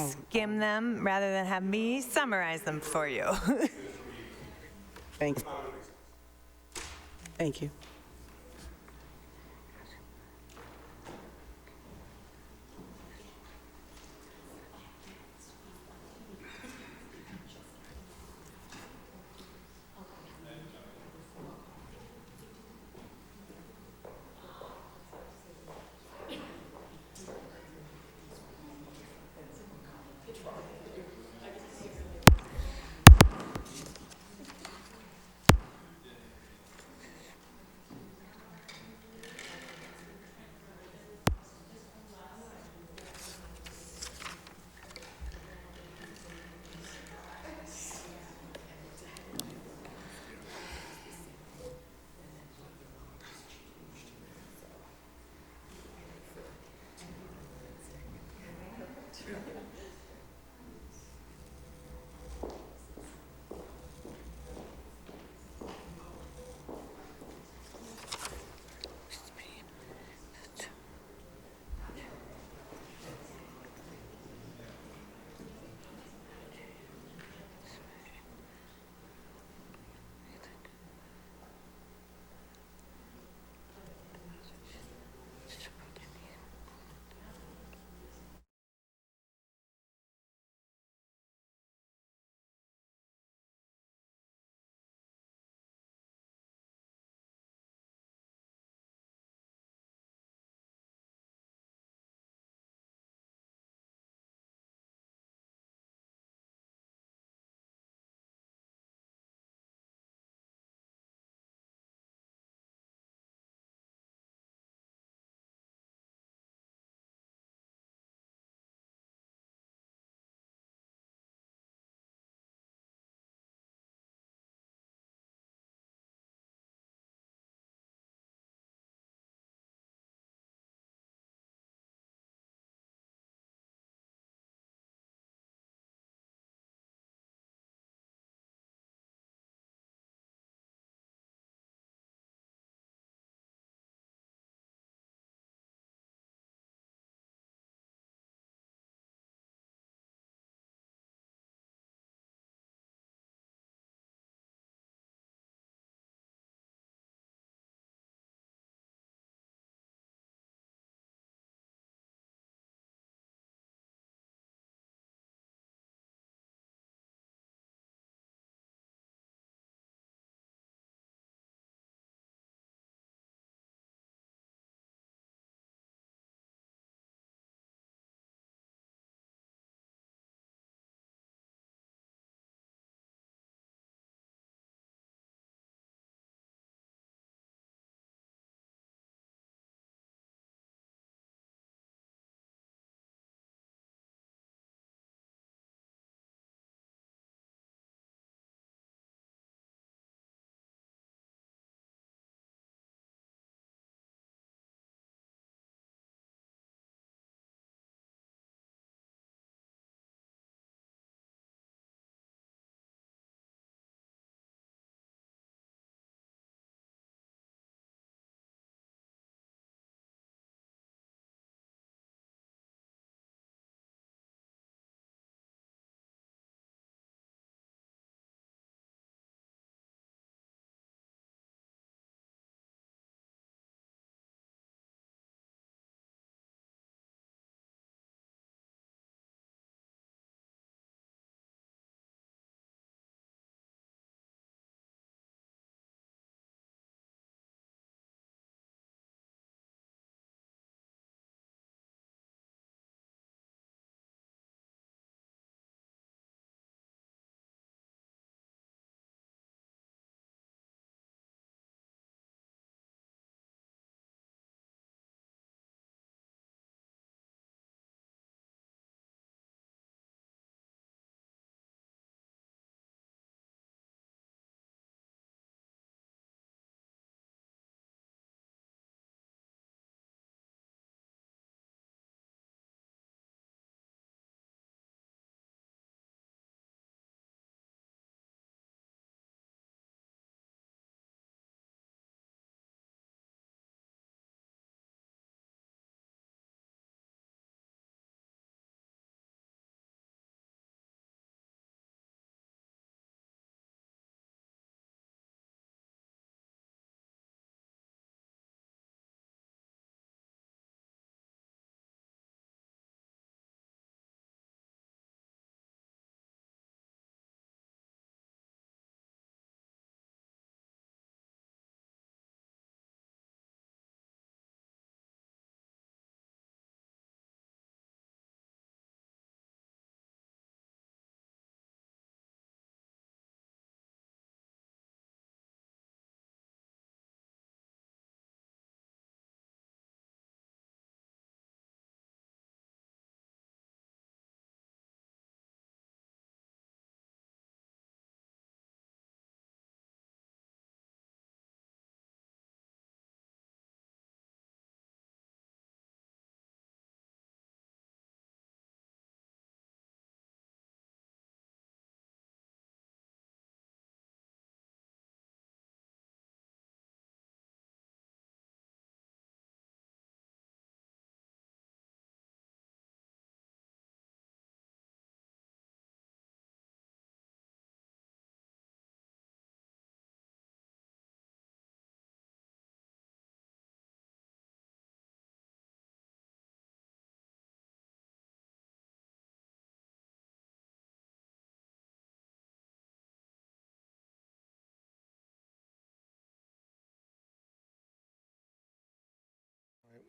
skim them rather than have me summarize them for you. Thank you. Thank you.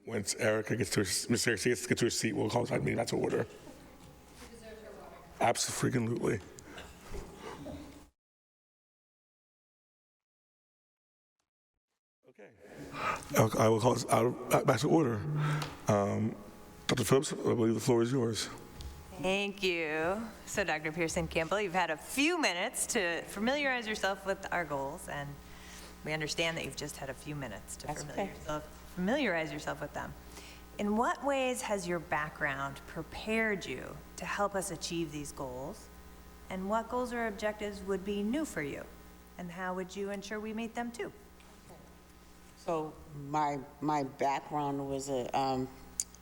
Once Erica gets to Miss Erica gets to her seat, we'll call the meeting back to order. Absolutely. Okay. I will call us back to order. Dr. Phillips, I believe the floor is yours. Thank you. So Dr. Pearson-Campbell, you've had a few minutes to familiarize yourself with our goals, and we understand that you've just had a few minutes to familiarize yourself with them. In what ways has your background prepared you to help us achieve these goals? And what goals or objectives would be new for you? And how would you ensure we meet them too? So my background was a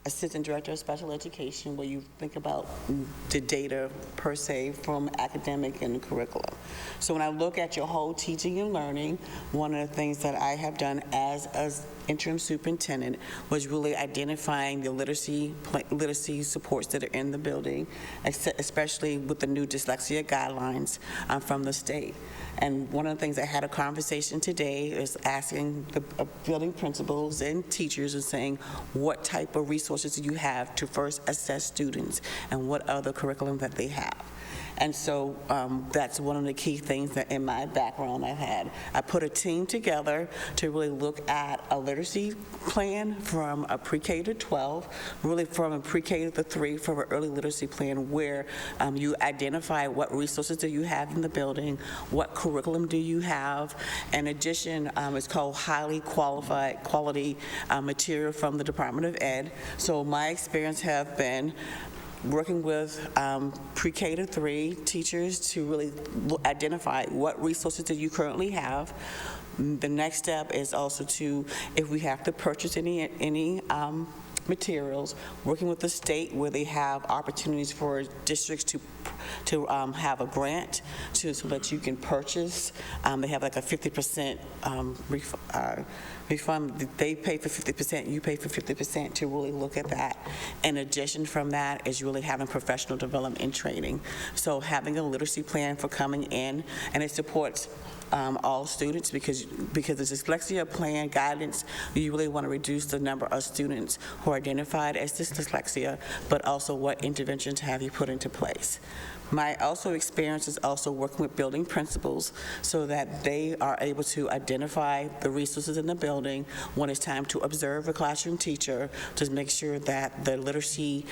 assistant director of special education, where you think about the data per se from academic and curriculum. So when I look at your whole teaching and learning, one of the things that I have done as an interim superintendent was really identifying the literacy supports that are in the building, especially with the new dyslexia guidelines from the state. And one of the things I had a conversation today is asking the building principals and teachers and saying, what type of resources do you have to first assess students and what other curriculum that they have? And so that's one of the key things that in my background I've had. I put a team together to really look at a literacy plan from a pre-K to 12, really from a pre-K to 3 for an early literacy plan where you identify what resources do you have in the building, what curriculum do you have. In addition, it's called highly quality material from the Department of Ed. So my experience have been working with pre-K to 3 teachers to really identify what resources do you currently have. The next step is also to, if we have to purchase any materials, working with the state where they have opportunities for districts to have a grant so that you can purchase. They have like a 50% refund. They pay for 50%, you pay for 50% to really look at that. In addition from that is really having professional development and training. So having a literacy plan for coming in, and it supports all students because the dyslexia plan guidance, you really want to reduce the number of students who are identified as dyslexia, but also what interventions have you put into place. My experience is also working with building principals so that they are able to identify the resources in the building when it's time to observe a classroom teacher to make sure that the literacy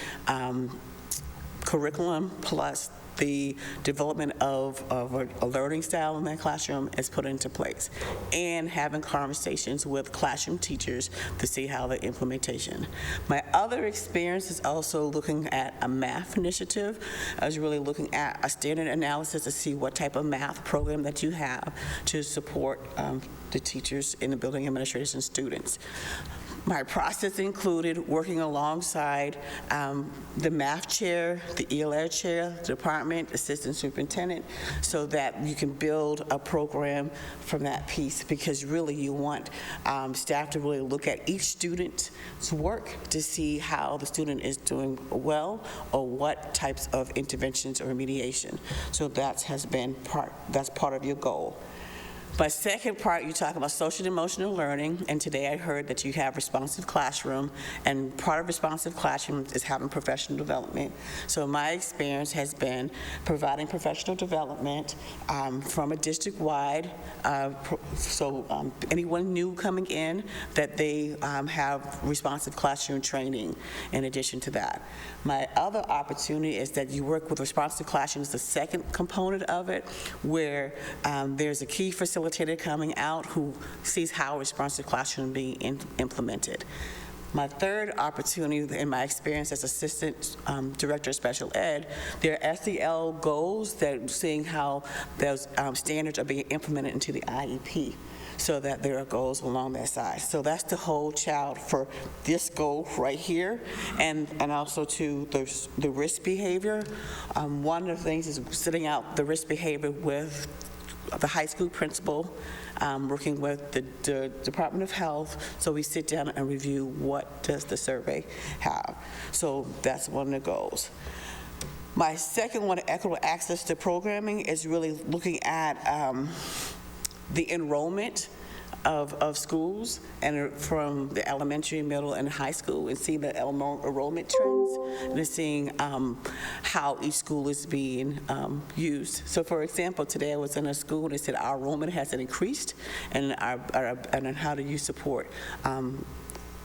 curriculum plus the development of a learning style in that classroom is put into place, and having conversations with classroom teachers to see how the implementation. My other experience is also looking at a math initiative. I was really looking at a standard analysis to see what type of math program that you have to support the teachers in the building administrators and students. My process included working alongside the math chair, the ELR chair, the department, assistant superintendent, so that you can build a program from that piece, because really you want staff to really look at each student's work to see how the student is doing well or what types of interventions or remediation. So that's part of your goal. My second part, you talk about social and emotional learning, and today I heard that you have responsive classroom, and part of responsive classroom is having professional development. So my experience has been providing professional development from a district-wide, anyone new coming in, that they have responsive classroom training in addition to that. My other opportunity is that you work with responsive classrooms, the second component of it, where there's a key facilitator coming out who sees how responsive classroom being implemented. My third opportunity in my experience as Assistant Director of Special Ed, there are SEL goals that seeing how those standards are being implemented into the IEP, so that there are goals along that side. So that's the whole child for this goal right here, and also to the risk behavior. One of the things is sitting out the risk behavior with the high school principal, working with the Department of Health, so we sit down and review what does the survey have. So that's one of the goals. My second one, equitable access to programming, is really looking at the enrollment of schools, and from the elementary, middle, and high school, and see the enrollment trends, and seeing how each school is being used. So, for example, today I was in a school and they said our enrollment has increased, and and how do you support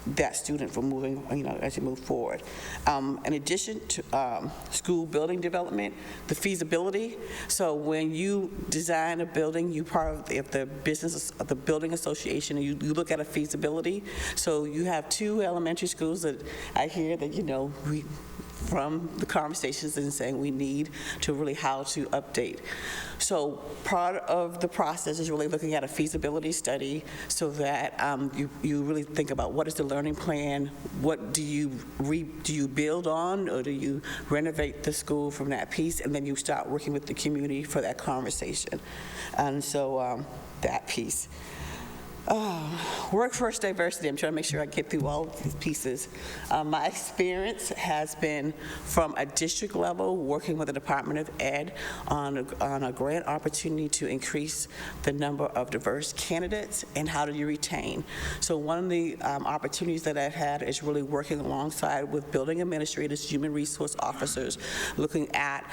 that student for moving, as you move forward. In addition to school building development, the feasibility. So when you design a building, you part of the business of the building association, and you look at a feasibility. So you have 2 elementary schools that I hear that, we from the conversations and saying we need to really how to update. So part of the process is really looking at a feasibility study so that you really think about what is the learning plan, what do you build on, or do you renovate the school from that piece, and then you start working with the community for that conversation. And so that piece. Workforce diversity, I'm trying to make sure I get through all of these pieces. My experience has been from a district level, working with the Department of Ed on a grant opportunity to increase the number of diverse candidates, and how do you retain. So one of the opportunities that I've had is really working alongside with building administrators, human resource officers, looking at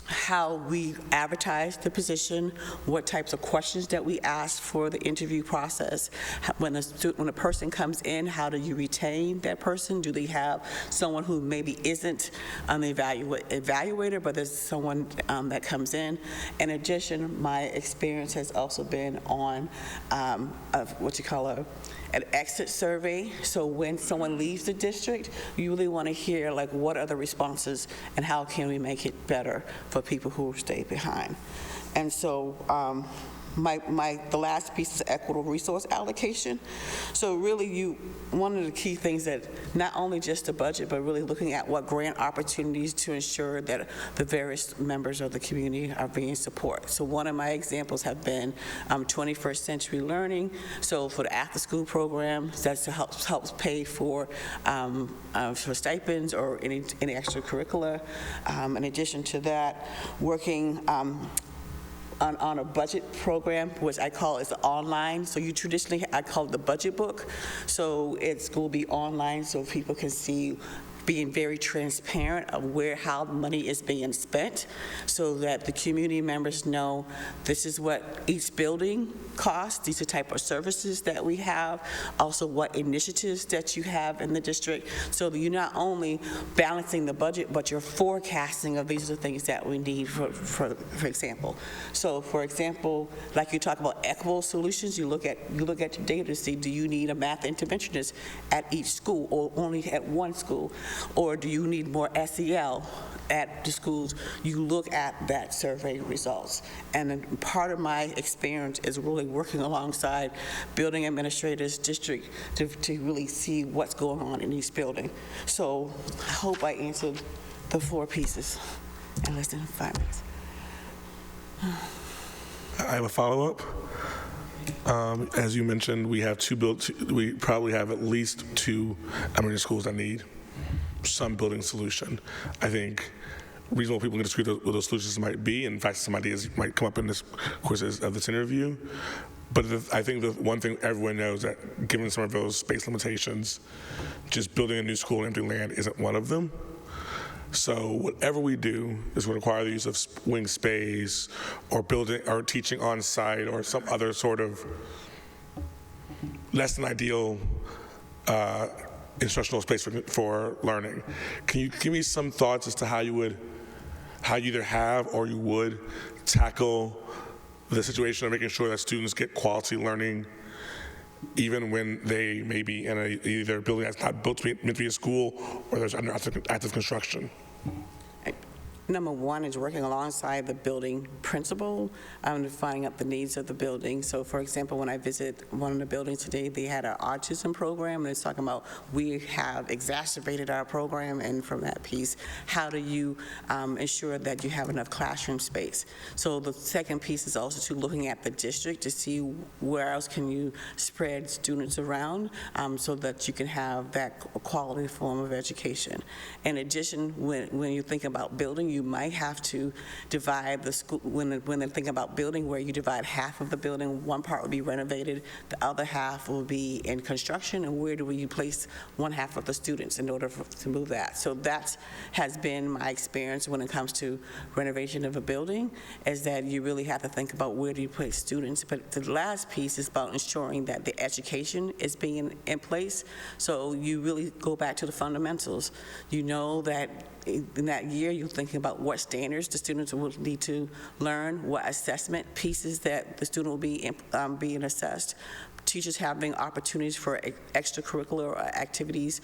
how we advertise the position, what types of questions that we ask for the interview process. When a person comes in, how do you retain that person? Do they have someone who maybe isn't an evaluator, but there's someone that comes in? In addition, my experience has also been on an exit survey. So when someone leaves the district, you really want to hear what are the responses and how can we make it better for people who stay behind. And so the last piece is equitable resource allocation. So really one of the key things that not only just the budget, but really looking at what grant opportunities to ensure that the various members of the community are being supported. So one of my examples have been 21st Century Learning. So for the after school program, that helps pay for stipends or any extracurricular. In addition to that, working on a budget program, which I call is online. So I call it the budget book. So it will be online so people can see, being very transparent of how the money is being spent, so that the community members know this is what each building costs, these are the type of services that we have, also what initiatives that you have in the district, so that you're not only balancing the budget, but you're forecasting of these are the things that we need for example. So for example, like you talk about equitable solutions, you look at your data to see, do you need a math interventionist at each school or only at one school? Or do you need more SEL at the schools? You look at that survey results. And then part of my experience is really working alongside building administrators, district, to really see what's going on in each building. So I hope I answered the 4 pieces in less than 5 minutes. I have a follow-up. As you mentioned, we have we probably have at least 2 elementary schools that need some building solution. I think reasonable people can disagree what those solutions might be. In fact, some ideas might come up in this course of this interview. But I think the one thing everyone knows that given Somerville's space limitations, just building a new school on empty land isn't one of them. So whatever we do is going to require the use of wing space or building or teaching on site or some other sort of less than ideal instructional space for learning. Can you give me some thoughts as to how you either have or you would tackle the situation of making sure that students get quality learning even when they may be in either a building that's not meant to be a school or there's under active construction? Number one is working alongside the building principal, finding out the needs of the building. So for example, when I visit one of the buildings today, they had an autism program, and it's talking about we have exacerbated our program, and from that piece, how do you ensure that you have enough classroom space? So the second piece is also to looking at the district to see where else can you spread students around so that you can have that quality form of education. In addition, when you think about building, you you might have to divide the school, when they're thinking about building, where you divide half of the building, one part will be renovated, the other half will be in construction, and where do you place one half of the students in order to move that? So that has been my experience when it comes to renovation of a building, is that you really have to think about where do you place students. But the last piece is about ensuring that the education is being in place. So you really go back to the fundamentals. You know that in that year, you're thinking about what standards the students will need to learn, what assessment pieces that the student will be being assessed. Teachers having opportunities for extracurricular activities,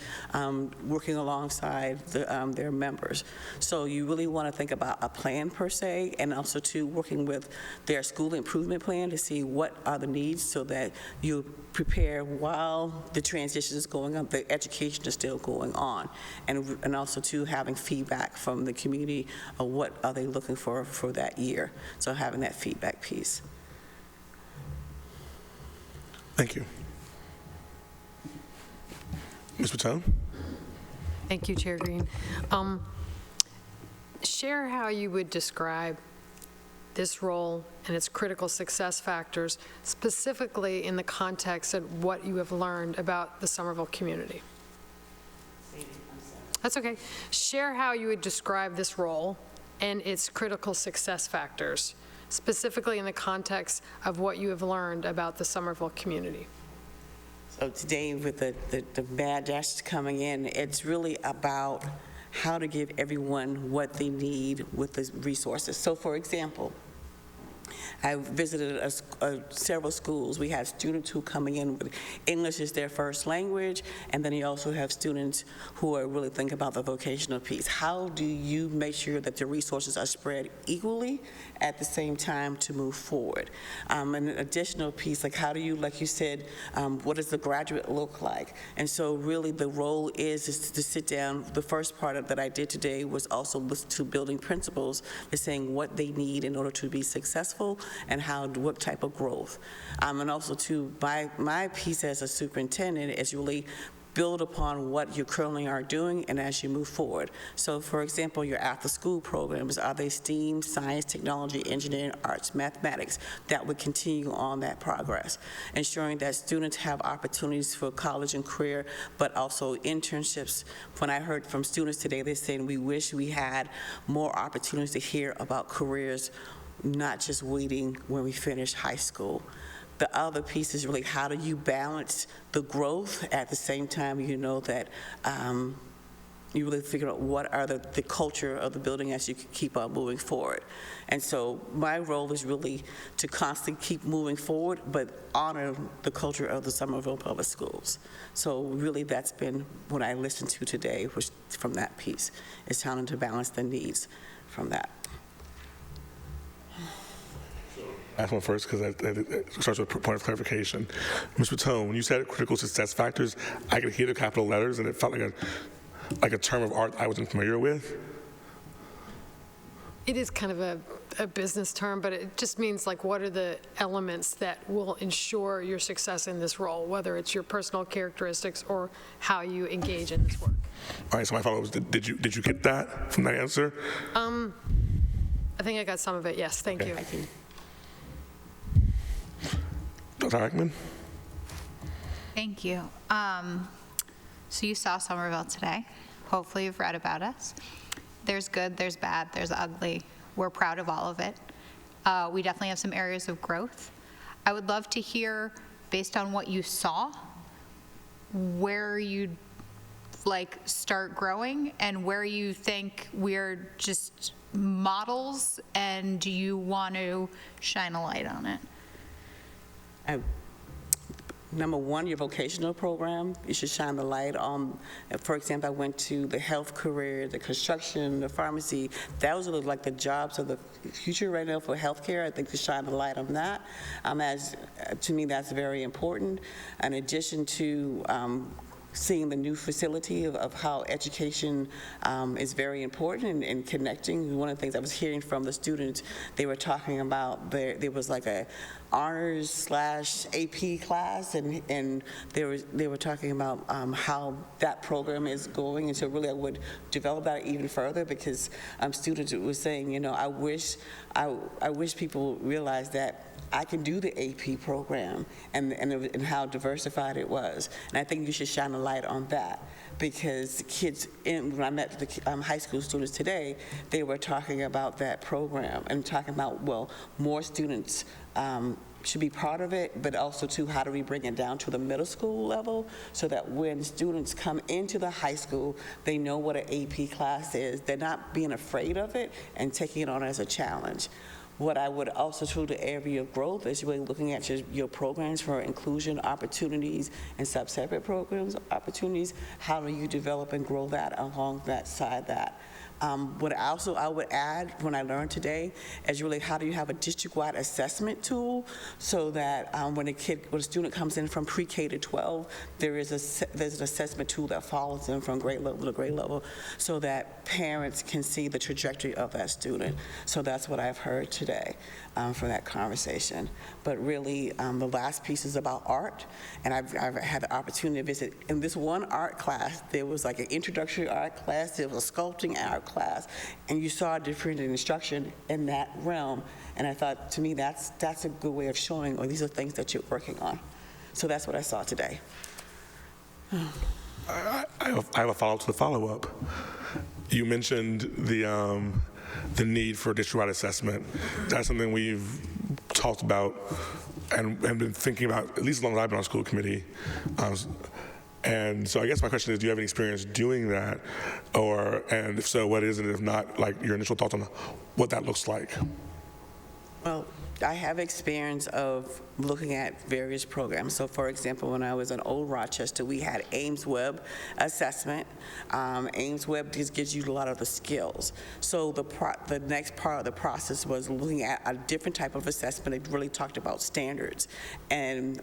working alongside their members. So you really want to think about a plan per se, and also to working with their school improvement plan to see what are the needs, so that you prepare while the transition is going on, the education is still going on, and also to having feedback from the community of what are they looking for that year. So having that feedback piece. Thank you. Ms. Patone? Thank you, Chair Green. Share how you would describe this role and its critical success factors, specifically in the context of what you have learned about the Somerville community. That's okay. Share how you would describe this role and its critical success factors, specifically in the context of what you have learned about the Somerville community. So today, with the bad dash coming in, it's really about how to give everyone what they need with the resources. So for example, I visited several schools. We have students who coming in with English as their first language, and then you also have students who are really thinking about the vocational piece. How do you make sure that the resources are spread equally at the same time to move forward? And an additional piece, like how do you, like you said, what does the graduate look like? And so really the role is to sit down. The first part that I did today was also listen to building principles, is saying what they need in order to be successful, and what type of growth. And also too, my piece as a superintendent is really build upon what you currently are doing and as you move forward. So for example, your after-school programs, are they STEAM, science, technology, engineering, arts, mathematics, that would continue on that progress. Ensuring that students have opportunities for college and career, but also internships. When I heard from students today, they're saying we wish we had more opportunities to hear about careers, not just waiting when we finish high school. The other piece is really how do you balance the growth at the same time you know that you really figure out what are the culture of the building as you keep on moving forward. And so my role is really to constantly keep moving forward, but honor the culture of the Somerville Public Schools. So really that's been what I listened to today, which from that piece is trying to balance the needs from that. Last one first, because it starts with a point of clarification. Ms. Patone, when you said critical success factors, I could hear the capital letters, and it felt like a term of art I wasn't familiar with. It is kind of a business term, but it just means like what are the elements that will ensure your success in this role, whether it's your personal characteristics or how you engage in this work. All right, so my follow-up was, did you get that from that answer? I think I got some of it, yes, thank you. Dr. Ackman? Thank you. So you saw Somerville today. Hopefully you've read about us. There's good, there's bad, there's ugly. We're proud of all of it. We definitely have some areas of growth. I would love to hear, based on what you saw, where you'd start growing and where you think we're just models and do you want to shine a light on it? Number one, your vocational program, you should shine the light on. For example, I went to the health career, the construction, the pharmacy. Those are like the jobs of the future right now for healthcare. I think to shine the light on that. To me, that's very important. In addition to seeing the new facility of how education is very important and connecting. One of the things I was hearing from the students, they were talking about there was like a honors / AP class, and they were talking about how that program is going, and so really I would develop that even further, because students were saying, you know, I wish people realized that I can do the AP program and how diversified it was. And I think you should shine a light on that, because kids, when I met the high school students today, they were talking about that program and talking about, well, more students should be part of it, but also too, how do we bring it down to the middle school level so that when students come into the high school, they know what an AP class is. They're not being afraid of it and taking it on as a challenge. What I would also do the area of growth is really looking at your programs for inclusion opportunities and sub-separate programs opportunities. How do you develop and grow that along that side that? What I would add, when I learned today, is really how do you have a district-wide assessment tool so that when a student comes in from pre-K to 12, there's an assessment tool that follows them from grade level to grade level so that parents can see the trajectory of that student. So that's what I've heard today from that conversation. But really, the last piece is about art, and I've had the opportunity to visit. In this one art class, there was like an introductory art class, there was a sculpting art class, and you saw different instruction in that realm. And I thought, to me, that's a good way of showing, these are things that you're working on. So that's what I saw today. I have a follow-up to the follow-up. You mentioned the need for district-wide assessment. That's something we've talked about and been thinking about, at least as long as I've been on school committee. And so I guess my question is, do you have any experience doing that? And if so, what is it? If not, like your initial thoughts on what that looks like? Well, I have experience of looking at various programs. So for example, when I was in Old Rochester, we had Ames Web assessment. Ames Web just gives you a lot of the skills. So the next part of the process was looking at a different type of assessment. It really talked about standards. And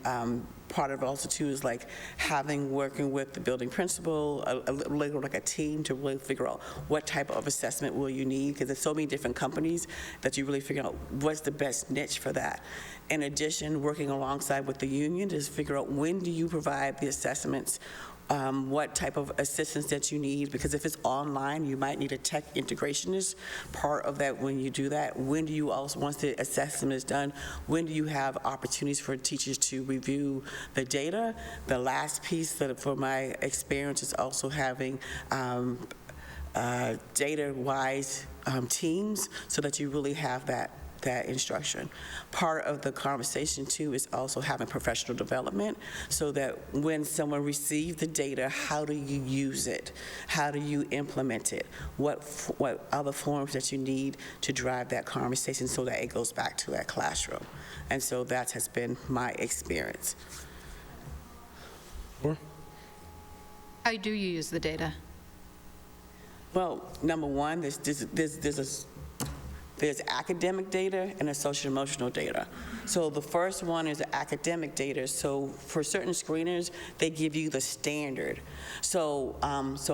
part of it also too is like working with the building principal, like a team to really figure out what type of assessment will you need, because there's so many different companies that you really figure out what's the best niche for that. In addition, working alongside with the union to figure out when do you provide the assessments, what type of assistance that you need, because if it's online, you might need a tech integrationist part of that when you do that. When do you also, once the assessment is done, when do you have opportunities for teachers to review the data? The last piece that for my experience is also having data-wise teams so that you really have that instruction. Part of the conversation too is also having professional development so that when someone receives the data, how do you use it? How do you implement it? What other forms that you need to drive that conversation so that it goes back to that classroom? And so that has been my experience. How do you use the data? Well, number one, there's academic data and a social emotional data. So the first one is the academic data. So for certain screeners, they give you the standard. So,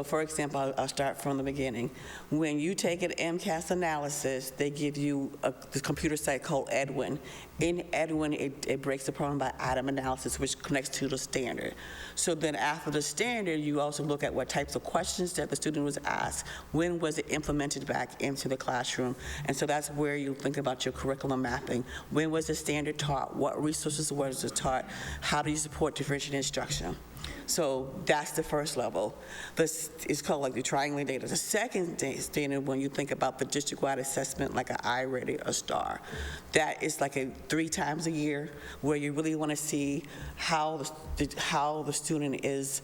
for example, I'll start from the beginning. When you take an MCAS analysis, they give you a computer site called Edwin. In Edwin, it breaks the problem by item analysis, which connects to the standard. So then after the standard, you also look at what types of questions that the student was asked, when was it implemented back into the classroom, and so that's where you think about your curriculum mapping. When was the standard taught? What resources was it taught? How do you support differentiated instruction? So that's the first level. This is called like the triangulated data. The second standard, when you think about the district-wide assessment, like an iReady or STAR, that is like 3 times a year, where you really want to see how the student is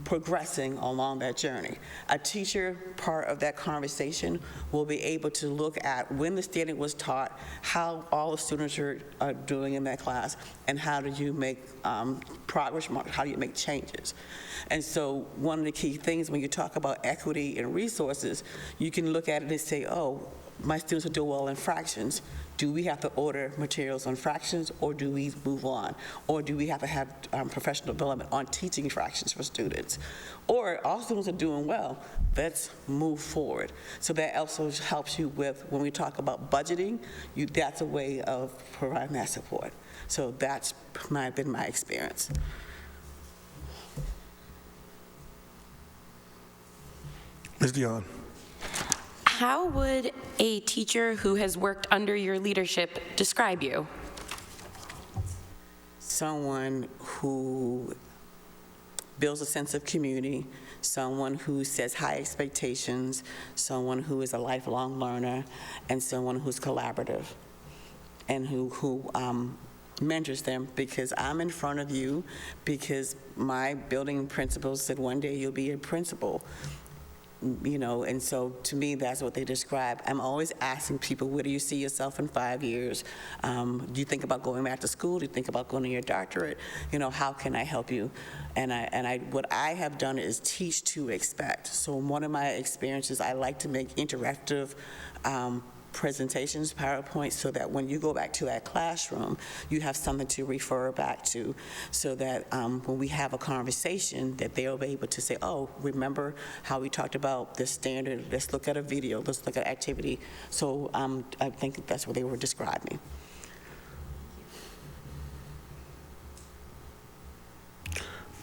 progressing along that journey. A teacher, part of that conversation, will be able to look at when the standard was taught, how all the students are doing in that class, and how do you make progress, how do you make changes. And so one of the key things when you talk about equity and resources, you can look at it and say, oh, my students will do well in fractions. Do we have to order materials on fractions, or do we move on? Or do we have to have professional development on teaching fractions for students? Or all students are doing well, let's move forward. So that also helps you with, when we talk about budgeting, that's a way of providing that support. So that's been my experience. Ms. Dion. How would a teacher who has worked under your leadership describe you? Someone who builds a sense of community, someone who sets high expectations, someone who is a lifelong learner, and someone who's collaborative, and who mentors them, because I'm in front of you, because my building principal said one day you'll be a principal. You know, and so to me, that's what they describe. I'm always asking people, where do you see yourself in 5 years? Do you think about going back to school? Do you think about going to your doctorate? You know, how can I help you? And what I have done is teach to expect. So one of my experiences, I like to make interactive presentations, PowerPoint, so that when you go back to that classroom, you have something to refer back to, so that when we have a conversation, that they'll be able to say, oh, remember how we talked about this standard, let's look at a video, let's look at activity. So I think that's what they were describing.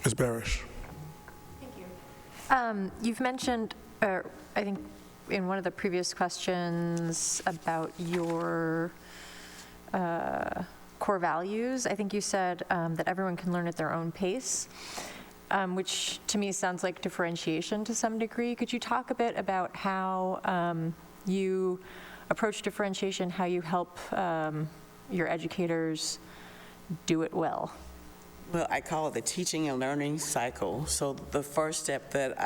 Ms. Barish. Thank you. You've mentioned, I think, in one of the previous questions about your core values, I think you said that everyone can learn at their own pace, which to me sounds like differentiation to some degree. Could you talk a bit about how you approach differentiation, how you help your educators do it well? Well, I call it the teaching and learning cycle. So the first step that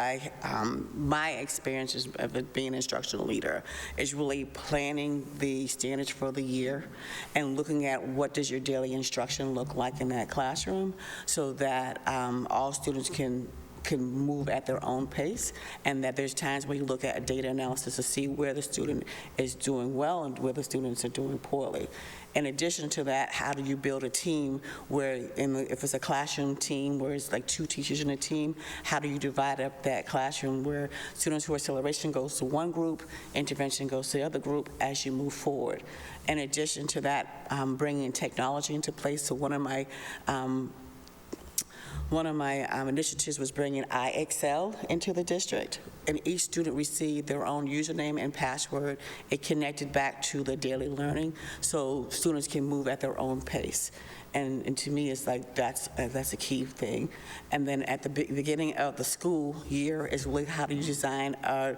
my experience of being an instructional leader is really planning the standards for the year and looking at what does your daily instruction look like in that classroom, so that all students can move at their own pace, and that there's times where you look at a data analysis to see where the student is doing well and where the students are doing poorly. In addition to that, how do you build a team where, if it's a classroom team where it's like 2 teachers in a team, how do you divide up that classroom where students who are acceleration goes to one group, intervention goes to the other group as you move forward. In addition to that, bringing technology into place. So one of my initiatives was bringing iExcel into the district, and each student received their own username and password. It connected back to the daily learning, so students can move at their own pace. And to me, it's like that's a key thing. And then at the beginning of the school year is really how do you design a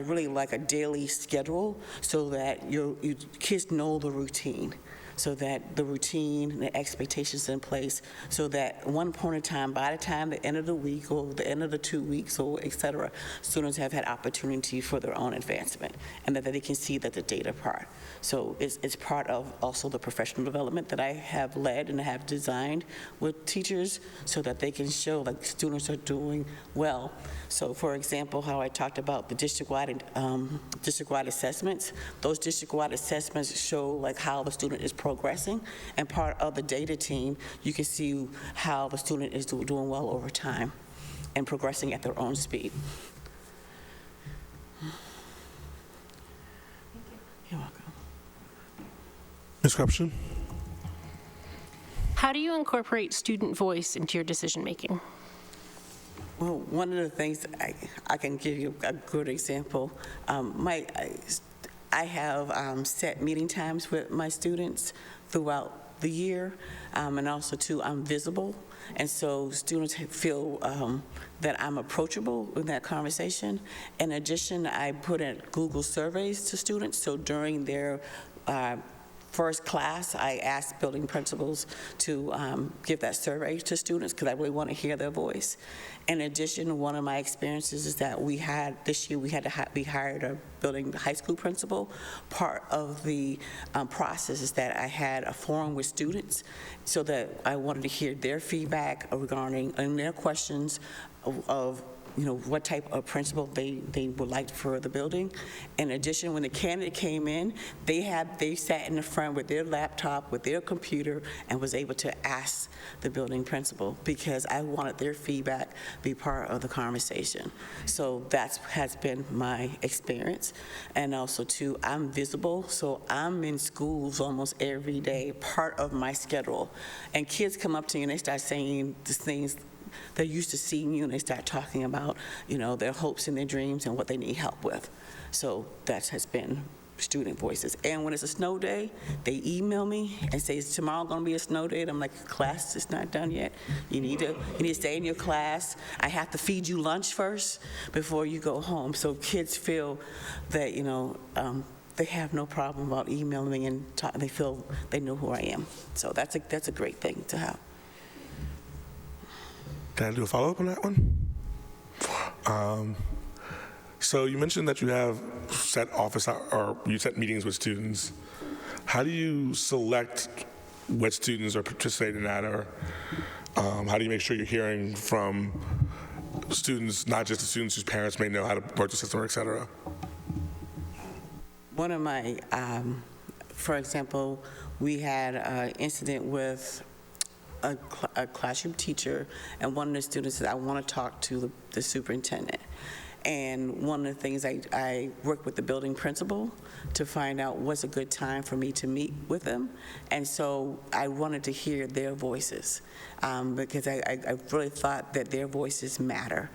really like a daily schedule, so that your kids know the routine. So that the routine, the expectations in place, so that at one point in time, by the time the end of the week or the end of the 2 weeks or et cetera, students have had opportunity for their own advancement, and that they can see that the data part. So it's part of also the professional development that I have led and have designed with teachers, so that they can show like students are doing well. So for example, how I talked about the district-wide assessments, those district-wide assessments show like how the student is progressing, and part of the data team, you can see how the student is doing well over time and progressing at their own speed. Thank you. You're welcome. Ms. Creption. How do you incorporate student voice into your decision-making? Well, one of the things I can give you a good example. I have set meeting times with my students throughout the year, and also too, I'm visible, and so students feel that I'm approachable in that conversation. In addition, I put in Google surveys to students, so during their first class, I asked building principals to give that survey to students, because I really want to hear their voice. In addition, one of my experiences is that this year we hired a building high school principal. Part of the process is that I had a forum with students, so that I wanted to hear their feedback regarding and their questions of what type of principal they would like for the building. In addition, when the candidate came in, they sat in the front with their laptop, with their computer, and was able to ask the building principal, because I wanted their feedback be part of the conversation. So that has been my experience. And also too, I'm visible, so I'm in schools almost every day, part of my schedule. And kids come up to me and they start saying the things they're used to seeing you, and they start talking about, their hopes and their dreams and what they need help with. So that has been student voices. And when it's a snow day, they email me and say, is tomorrow going to be a snow day? And I'm like, class is not done yet. You need to stay in your class. I have to feed you lunch first before you go home. So kids feel that, they have no problem about emailing me and they feel they know who I am. So that's a great thing to have. Can I do a follow-up on that one? So you mentioned that you have set you set meetings with students. How do you select what students are participating in that, or how do you make sure you're hearing from students, not just the students whose parents may know how to work the system, or et cetera? One of my, for example, we had an incident with a classroom teacher, and one of the students said, I want to talk to the superintendent. And one of the things I work with the building principal to find out what's a good time for me to meet with them. And so I wanted to hear their voices because I really thought that their voices matter.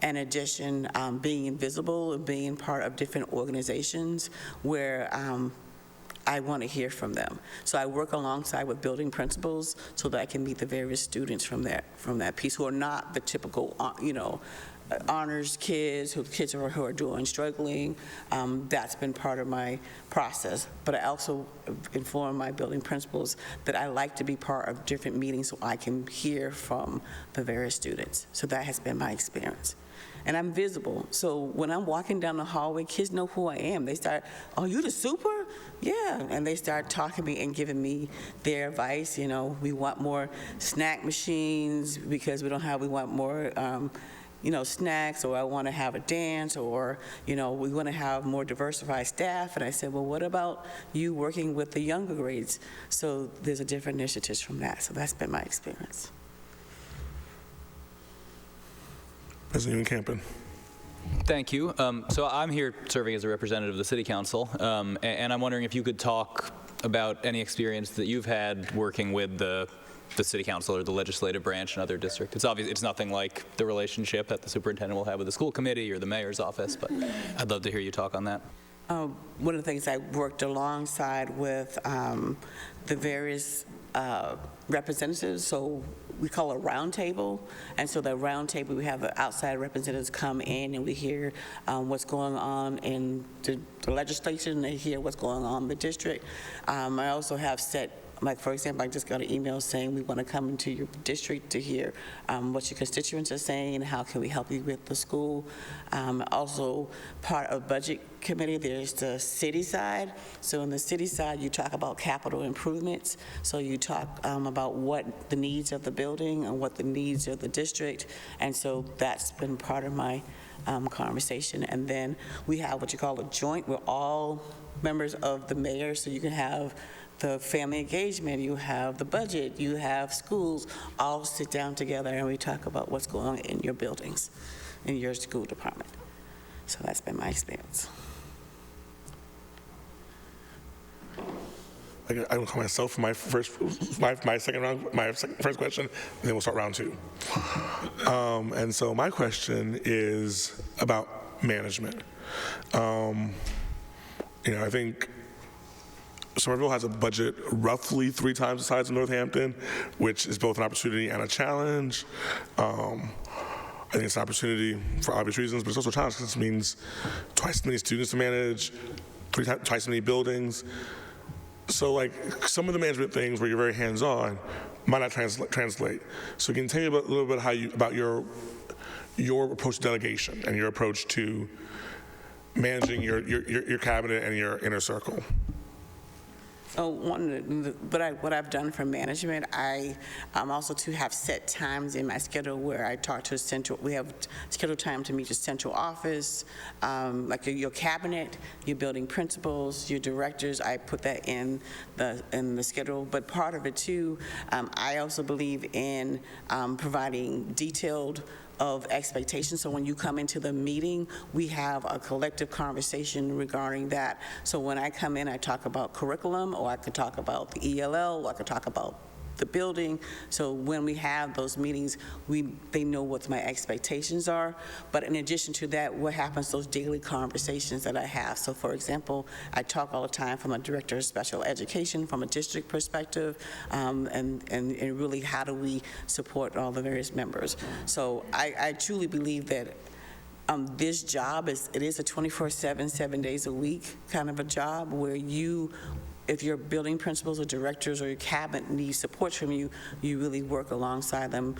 In addition, being invisible and being part of different organizations where I want to hear from them. So I work alongside with building principals so that I can meet the various students from that piece who are not the typical, honors kids, who are doing struggling. That's been part of my process. But I also inform my building principals that I like to be part of different meetings so I can hear from the various students. So that has been my experience. And I'm visible. So when I'm walking down the hallway, kids know who I am. They start, oh, you the super? Yeah. And they start talking to me and giving me their advice. We want more snack machines because we want more, snacks, or I want to have a dance, or, we want to have more diversified staff. And I said, well, what about you working with the younger grades? So there's a different initiatives from that. So that's been my experience. President Campen. Thank you. So I'm here serving as a representative of the City Council, and I'm wondering if you could talk about any experience that you've had working with the City Council or the legislative branch in other districts. It's obvious it's nothing like the relationship that the superintendent will have with the school committee or the mayor's office, but I'd love to hear you talk on that. One of the things I worked alongside with the various representatives, so we call it a round table, and so the round table, we have the outside representatives come in and we hear what's going on in the legislation, they hear what's going on in the district. I also have set, like for example, I just got an email saying we want to come into your district to hear what your constituents are saying and how can we help you with the school. Also part of budget committee, there's the city side. So on the city side, you talk about capital improvements. So you talk about what the needs of the building and what the needs of the district. And so that's been part of my conversation. And then we have what you call a joint. We're all members of the mayor, so you can have the family engagement, you have the budget, you have schools, all sit down together and we talk about what's going on in your buildings, in your school department. So that's been my experience. I will call myself for my first question, and then we'll start round two. And so my question is about management. I think Somerville has a budget roughly 3 times the size of Northampton, which is both an opportunity and a challenge. I think it's an opportunity for obvious reasons, but it's also a challenge because it means twice as many students to manage, twice as many buildings. So like some of the management things where you're very hands-on might not translate. So can you tell me a little bit about your approach to delegation and your approach to managing your cabinet and your inner circle? So what I've done for management, I also to have set times in my schedule where I talk to we have scheduled time to meet the central office, like your cabinet, your building principals, your directors. I put that in the schedule. But part of it too, I also believe in providing detailed of expectations. So when you come into the meeting, we have a collective conversation regarding that. So when I come in, I talk about curriculum, or I could talk about the ELL, or I could talk about the building. So when we have those meetings, they know what my expectations are. But in addition to that, what happens, those daily conversations that I have. So for example, I talk all the time from a director of special education, from a district perspective, and really how do we support all the various members. So I truly believe that this job is a 24/7, 7 days a week kind of a job where if your building principals or directors or your cabinet need support from you, you really work alongside them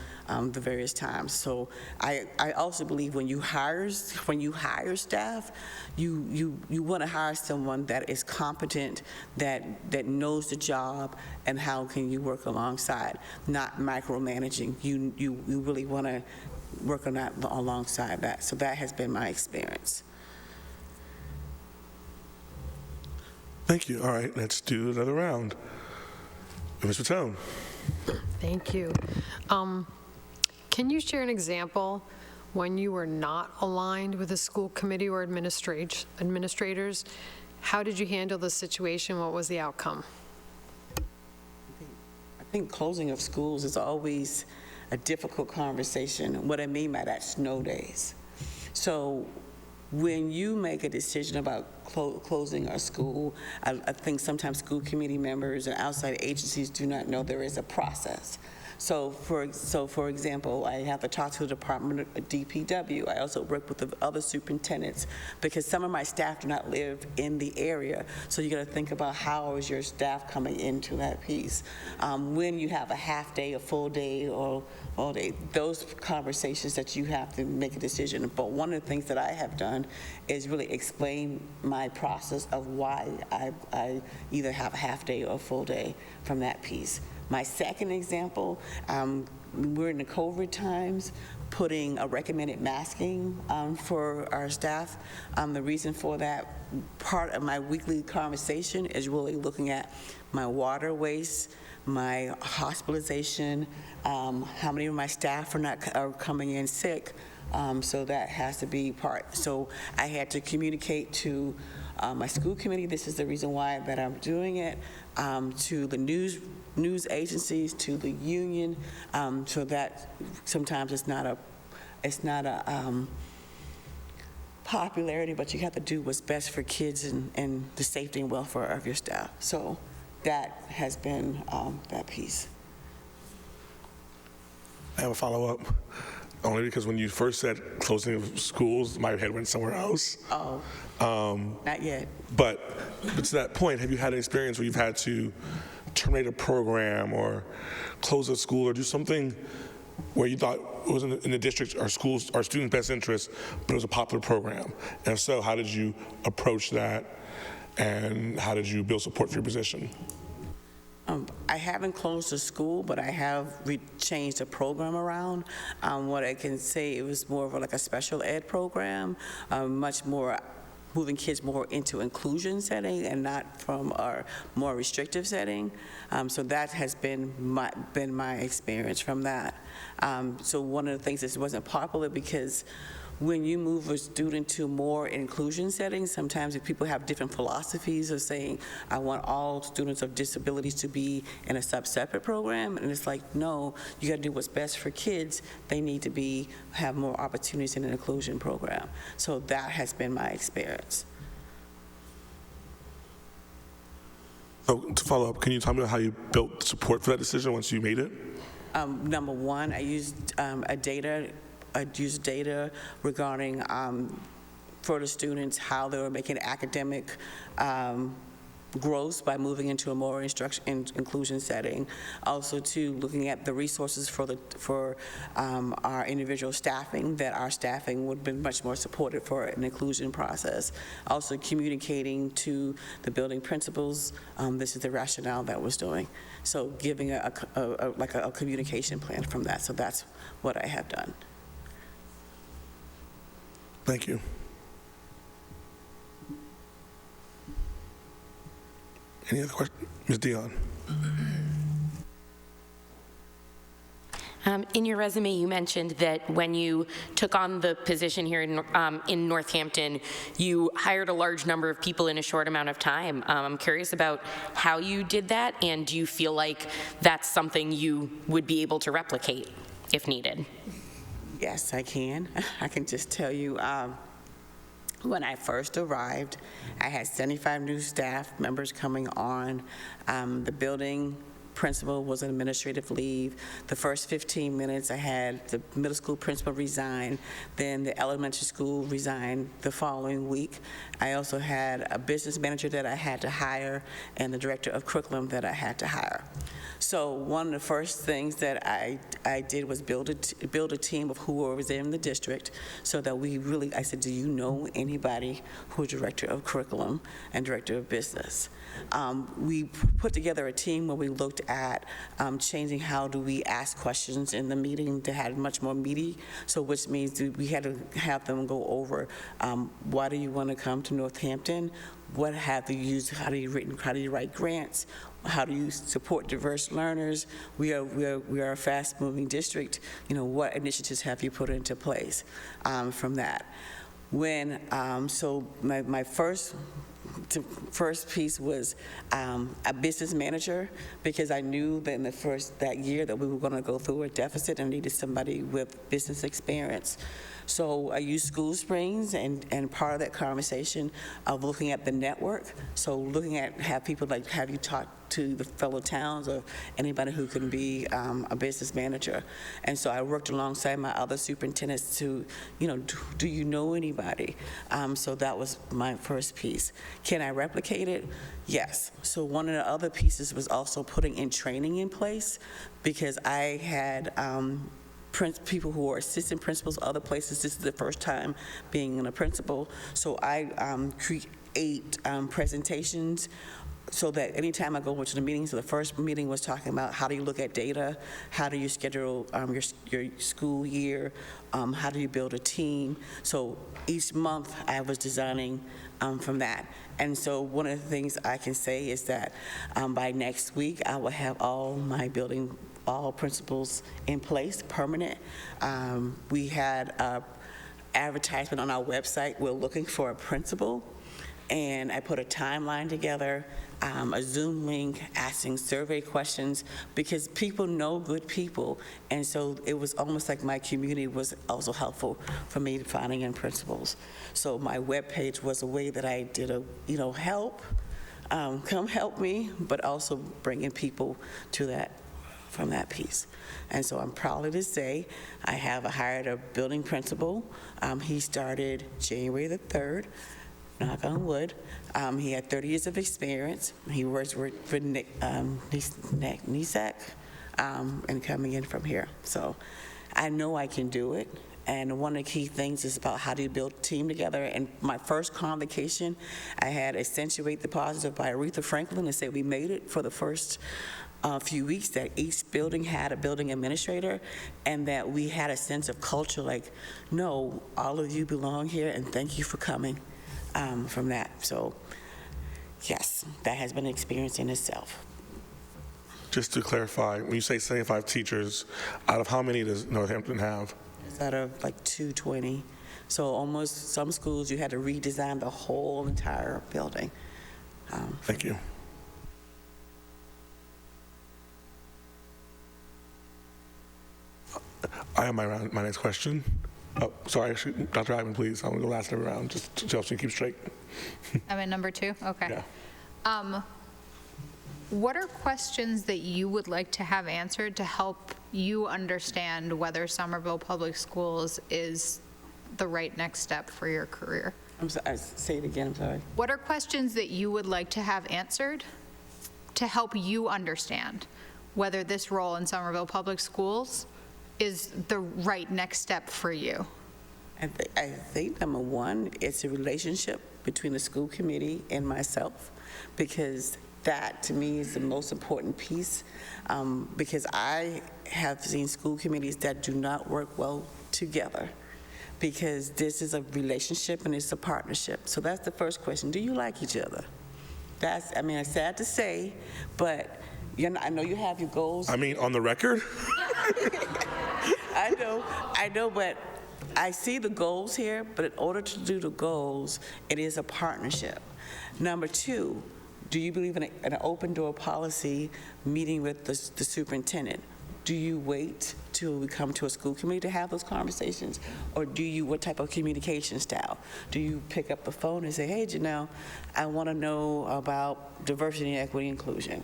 the various times. So I also believe when you hire staff, you want to hire someone that is competent, that knows the job, and how can you work alongside, not micromanaging. You really want to work on that alongside that. So that has been my experience. Thank you. All right, let's do another round. Mr. Tone. Thank you. Can you share an example when you were not aligned with a school committee or administrators? How did you handle the situation? What was the outcome? I think closing of schools is always a difficult conversation. What I mean by that, snow days. So when you make a decision about closing our school, I think sometimes school committee members and outside agencies do not know there is a process. So for example, I have to talk to the Department of DPW. I also work with the other superintendents because some of my staff do not live in the area. So you got to think about how is your staff coming into that piece. When you have a half day, a full day, or all day, those conversations that you have to make a decision. But one of the things that I have done is really explain my process of why I either have a half day or a full day from that piece. My second example, we're in the COVID times, putting a recommended masking for our staff. The reason for that, part of my weekly conversation is really looking at my water waste, my hospitalization, how many of my staff are coming in sick. So that has to be part. So I had to communicate to my school committee, this is the reason why that I'm doing it, to the news agencies, to the union, so that sometimes it's not a popularity, but you have to do what's best for kids and the safety and welfare of your staff. So that has been that piece. I have a follow-up, only because when you first said closing of schools, my head went somewhere else. Oh, not yet. But to that point, have you had an experience where you've had to terminate a program or close a school or do something where you thought it was in the district or schools or students' best interest, but it was a popular program? And if so, how did you approach that, and how did you build support for your position? I haven't closed the school, but I have changed the program around. What I can say, it was more of like a special ed program, much more moving kids more into inclusion setting and not from our more restrictive setting. So that has been my experience from that. So one of the things that wasn't popular, because when you move a student to more inclusion settings, sometimes if people have different philosophies of saying, I want all students of disabilities to be in a separate program, and it's like, no, you got to do what's best for kids. They need to have more opportunities in an inclusion program. So that has been my experience. So to follow up, can you tell me how you built support for that decision once you made it? Number one, I used data regarding for the students how they were making academic growth by moving into a more inclusion setting. Also, too, looking at the resources for our individual staffing, that our staffing would be much more supported for an inclusion process. Also, communicating to the building principals, this is the rationale that was doing. So giving a communication plan from that. So that's what I have done. Thank you. Any other questions? Ms. Dion. In your resume, you mentioned that when you took on the position here in Northampton, you hired a large number of people in a short amount of time. I'm curious about how you did that, and do you feel like that's something you would be able to replicate if needed? Yes, I can. I can just tell you, when I first arrived, I had 75 new staff members coming on. The building principal was on administrative leave. The first 15 minutes, I had the middle school principal resign, then the elementary school resigned the following week. I also had a business manager that I had to hire and the director of curriculum that I had to hire. So one of the first things that I did was build a team of who was in the district, so that we really, I said, do you know anybody who's director of curriculum and director of business? We put together a team where we looked at changing how do we ask questions in the meeting to have much more meaty, so which means we had to have them go over why do you want to come to Northampton, what have you used, how do you write grants, how do you support diverse learners? We are a fast-moving district. You know, what initiatives have you put into place from that? When so my first piece was a business manager, because I knew that in that year that we were going to go through a deficit and needed somebody with business experience. So I used School Springs, and part of that conversation of looking at the network, so looking at have you talk to the fellow towns or anybody who can be a business manager. And so I worked alongside my other superintendents to, do you know anybody? So that was my first piece. Can I replicate it? Yes. So one of the other pieces was also putting in training in place, because I had people who are assistant principals other places. This is the first time being a principal. So I create presentations so that anytime I go into the meeting, so the first meeting was talking about how do you look at data, how do you schedule your school year, how do you build a team. So each month I was designing from that. And so one of the things I can say is that by next week I will have all principals in place, permanent. We had an advertisement on our website, we're looking for a principal, and I put a timeline together, a Zoom link, asking survey questions, because people know good people, and so it was almost like my community was also helpful for me finding in principals. So my webpage was a way that I did help, come help me, but also bringing people to that, from that piece. And so I'm proud to say I have hired a building principal. He started January the 3rd, knock on wood. He had 30 years of experience. He works for NESAC and coming in from here. So I know I can do it. And one of the key things is about how do you build a team together. And my first convocation, I had Accentuate the Positive by Aretha Franklin, and said we made it for the first few weeks, that each building had a building administrator, and that we had a sense of culture, like, no, all of you belong here, and thank you for coming from that. So yes, that has been an experience in itself. Just to clarify, when you say 75 teachers, out of how many does Northampton have? It's out of like 220. So almost some schools you had to redesign the whole entire building. Thank you. I have my next question. Oh, sorry, actually, Dr. Ivan, please. I'm going to go last every round, just to help you keep straight. I'm at number 2? Okay. Yeah. What are questions that you would like to have answered to help you understand whether Somerville Public Schools is the right next step for your career? I'm sorry, say it again, I'm sorry. What are questions that you would like to have answered to help you understand whether this role in Somerville Public Schools is the right next step for you? I think number one, it's a relationship between the school committee and myself, because that to me is the most important piece, because I have seen school committees that do not work well together, because this is a relationship and it's a partnership. So that's the first question. Do you like each other? That's, I mean, it's sad to say, but I know you have your goals. I mean, on the record? I know, but I see the goals here, but in order to do the goals, it is a partnership. Number two, do you believe in an open door policy meeting with the superintendent? Do you wait till we come to a school committee to have those conversations? Or what type of communication style? Do you pick up the phone and say, hey, Jannell, I want to know about diversity, equity, inclusion?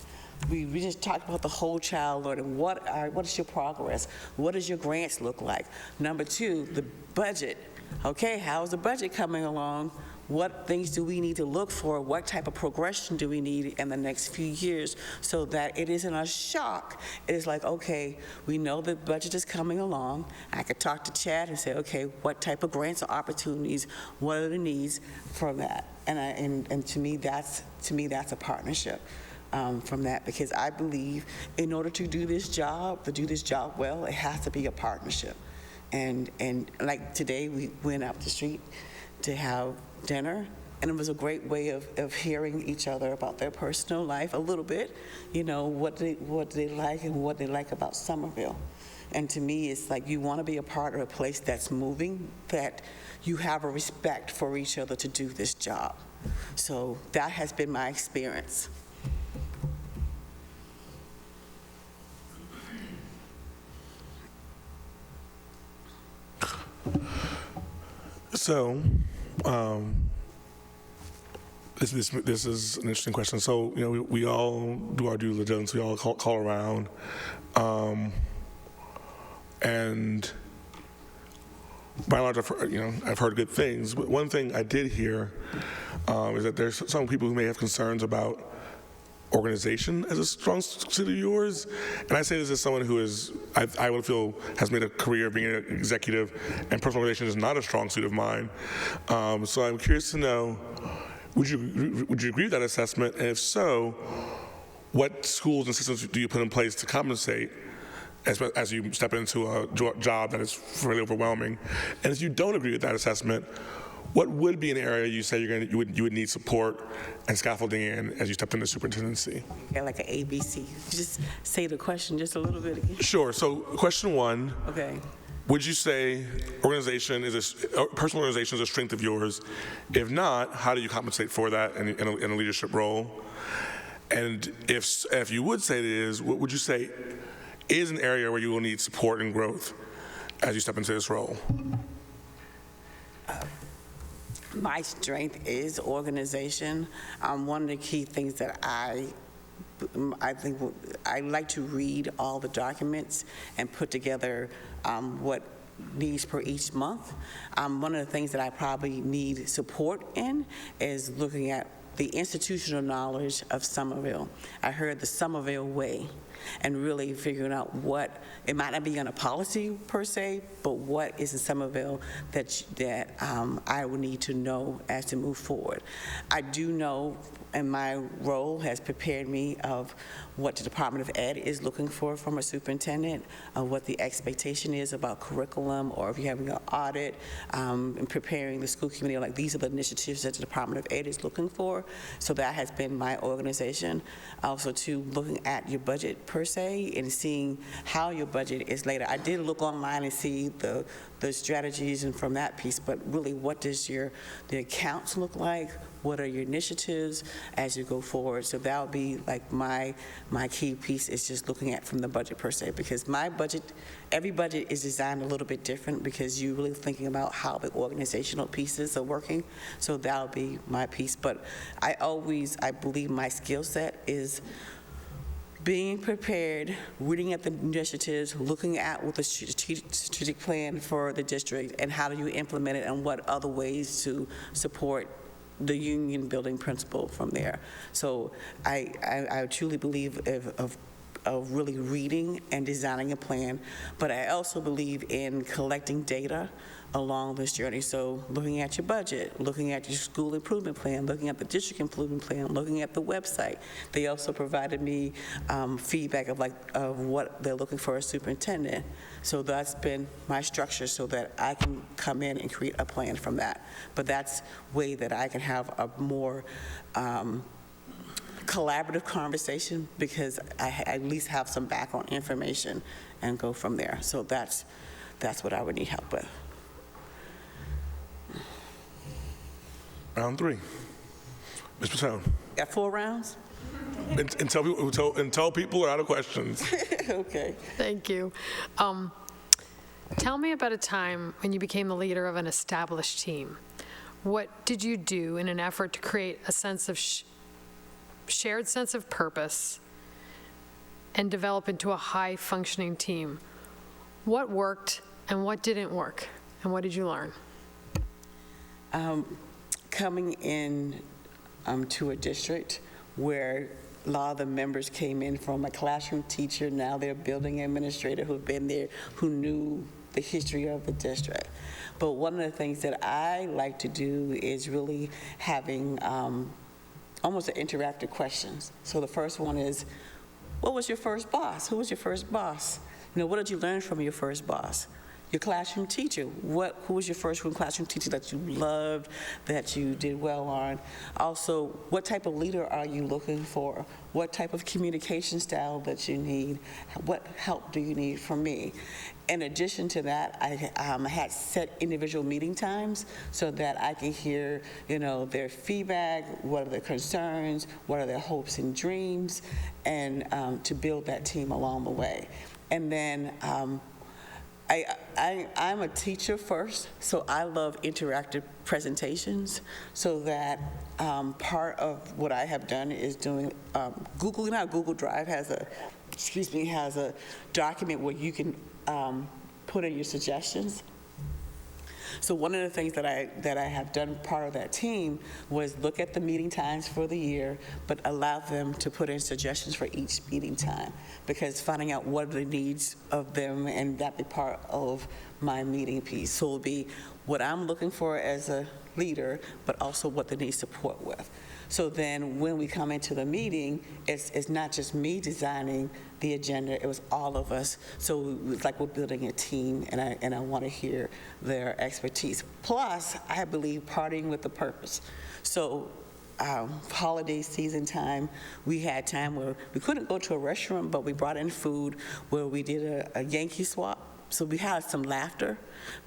We just talked about the whole child learning. What is your progress? What does your grants look like? Number two, the budget. Okay, how's the budget coming along? What things do we need to look for? What type of progression do we need in the next few years so that it isn't a shock? It is like, okay, we know the budget is coming along. I could talk to Chad and say, okay, what type of grants or opportunities? What are the needs for that? And to me, that's a partnership. From that, because I believe in order to do this job well, it has to be a partnership. And like today, we went up the street to have dinner, and it was a great way of hearing each other about their personal life a little bit, what they like and what they like about Somerville. And to me, it's like you want to be a part of a place that's moving, that you have a respect for each other to do this job. So that has been my experience. So, this is an interesting question. So, we all do our due diligence. We all call around, and by and large, I've heard good things. But one thing I did hear is that there's some people who may have concerns about organization as a strong suit of yours. And I say this as someone who is, I would feel, has made a career of being an executive, and personal relations is not a strong suit of mine. So I'm curious to know, would you agree with that assessment? And if so, what schools and systems do you put in place to compensate as you step into a job that is fairly overwhelming? And if you don't agree with that assessment, what would be an area you say you would need support and scaffolding in as you stepped into superintendency? Yeah, like an ABC. Just say the question just a little bit again. Sure. So question one. Okay. Would you say personal organization is a strength of yours? If not, how do you compensate for that in a leadership role? And if you would say it is, what would you say is an area where you will need support and growth as you step into this role? My strength is organization. One of the key things that I think I like to read all the documents and put together what needs per each month. One of the things that I probably need support in is looking at the institutional knowledge of Somerville. I heard the Somerville way, and really figuring out what, it might not be on a policy per se, but what is in Somerville that I would need to know as to move forward. I do know, and my role has prepared me of what the Department of Ed is looking for from a superintendent, what the expectation is about curriculum, or if you're having an audit, and preparing the school committee, like these are the initiatives that the Department of Ed is looking for. So that has been my organization. Also too, looking at your budget per se and seeing how your budget is laid out. I did look online and see the strategies and from that piece, but really what does the accounts look like? What are your initiatives as you go forward? So that would be like my key piece, is just looking at from the budget per se, because my budget, every budget is designed a little bit different because you're really thinking about how the organizational pieces are working. So that would be my piece. But I believe my skill set is being prepared, reading at the initiatives, looking at what the strategic plan for the district and how do you implement it and what other ways to support the union building principle from there. So I truly believe of really reading and designing a plan, but I also believe in collecting data along this journey. So looking at your budget, looking at your school improvement plan, looking at the district improvement plan, looking at the website. They also provided me feedback of what they're looking for a superintendent. So that's been my structure so that I can come in and create a plan from that. But that's way that I can have a more collaborative conversation because I at least have some background information and go from there. So that's what I would need help with. Round 3. Ms. Patel. Got 4 rounds? And tell people are out of questions. Okay. Thank you. Tell me about a time when you became the leader of an established team. What did you do in an effort to create a sense of shared sense of purpose and develop into a high-functioning team? What worked and what didn't work, and what did you learn? Coming in to a district where a lot of the members came in from a classroom teacher, now they're building administrator who've been there, who knew the history of the district. But one of the things that I like to do is really having almost interactive questions. So the first one is, what was your first boss? Who was your first boss? You know, what did you learn from your first boss? Your classroom teacher, who was your first classroom teacher that you loved, that you did well on? Also, what type of leader are you looking for? What type of communication style that you need? What help do you need from me? In addition to that, I had set individual meeting times so that I can hear, their feedback, what are their concerns, what are their hopes and dreams, and to build that team along the way. And then I'm a teacher first, so I love interactive presentations, so that part of what I have done is doing Google Drive has a document where you can put in your suggestions. So one of the things that I have done part of that team was look at the meeting times for the year, but allow them to put in suggestions for each meeting time, because finding out what are the needs of them, and that be part of my meeting piece. So it'll be what I'm looking for as a leader, but also what they need support with. So then when we come into the meeting, it's not just me designing the agenda, it was all of us. So it's like we're building a team, and I want to hear their expertise. Plus, I believe partying with a purpose. So holiday season time, we had time where we couldn't go to a restaurant, but we brought in food where we did a Yankee swap. So we had some laughter,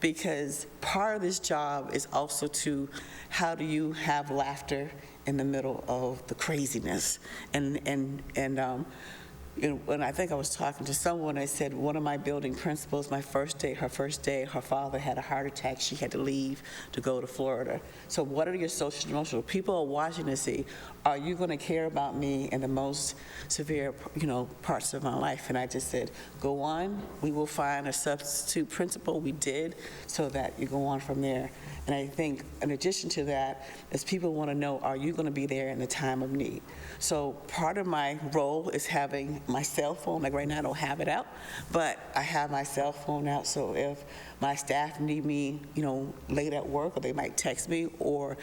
because part of this job is also to how do you have laughter in the middle of the craziness. And when I think I was talking to someone, I said one of my building principles, her first day, her father had a heart attack. She had to leave to go to Florida. So what are your social and emotional? People are watching to see, are you going to care about me in the most severe, parts of my life? And I just said, go on. We will find a substitute principal. We did, so that you go on from there. And I think in addition to that, is people want to know, are you going to be there in the time of need? So part of my role is having my cell phone. Like right now I don't have it out, but I have my cell phone out, so if my staff need me, late at work, or they might text me, or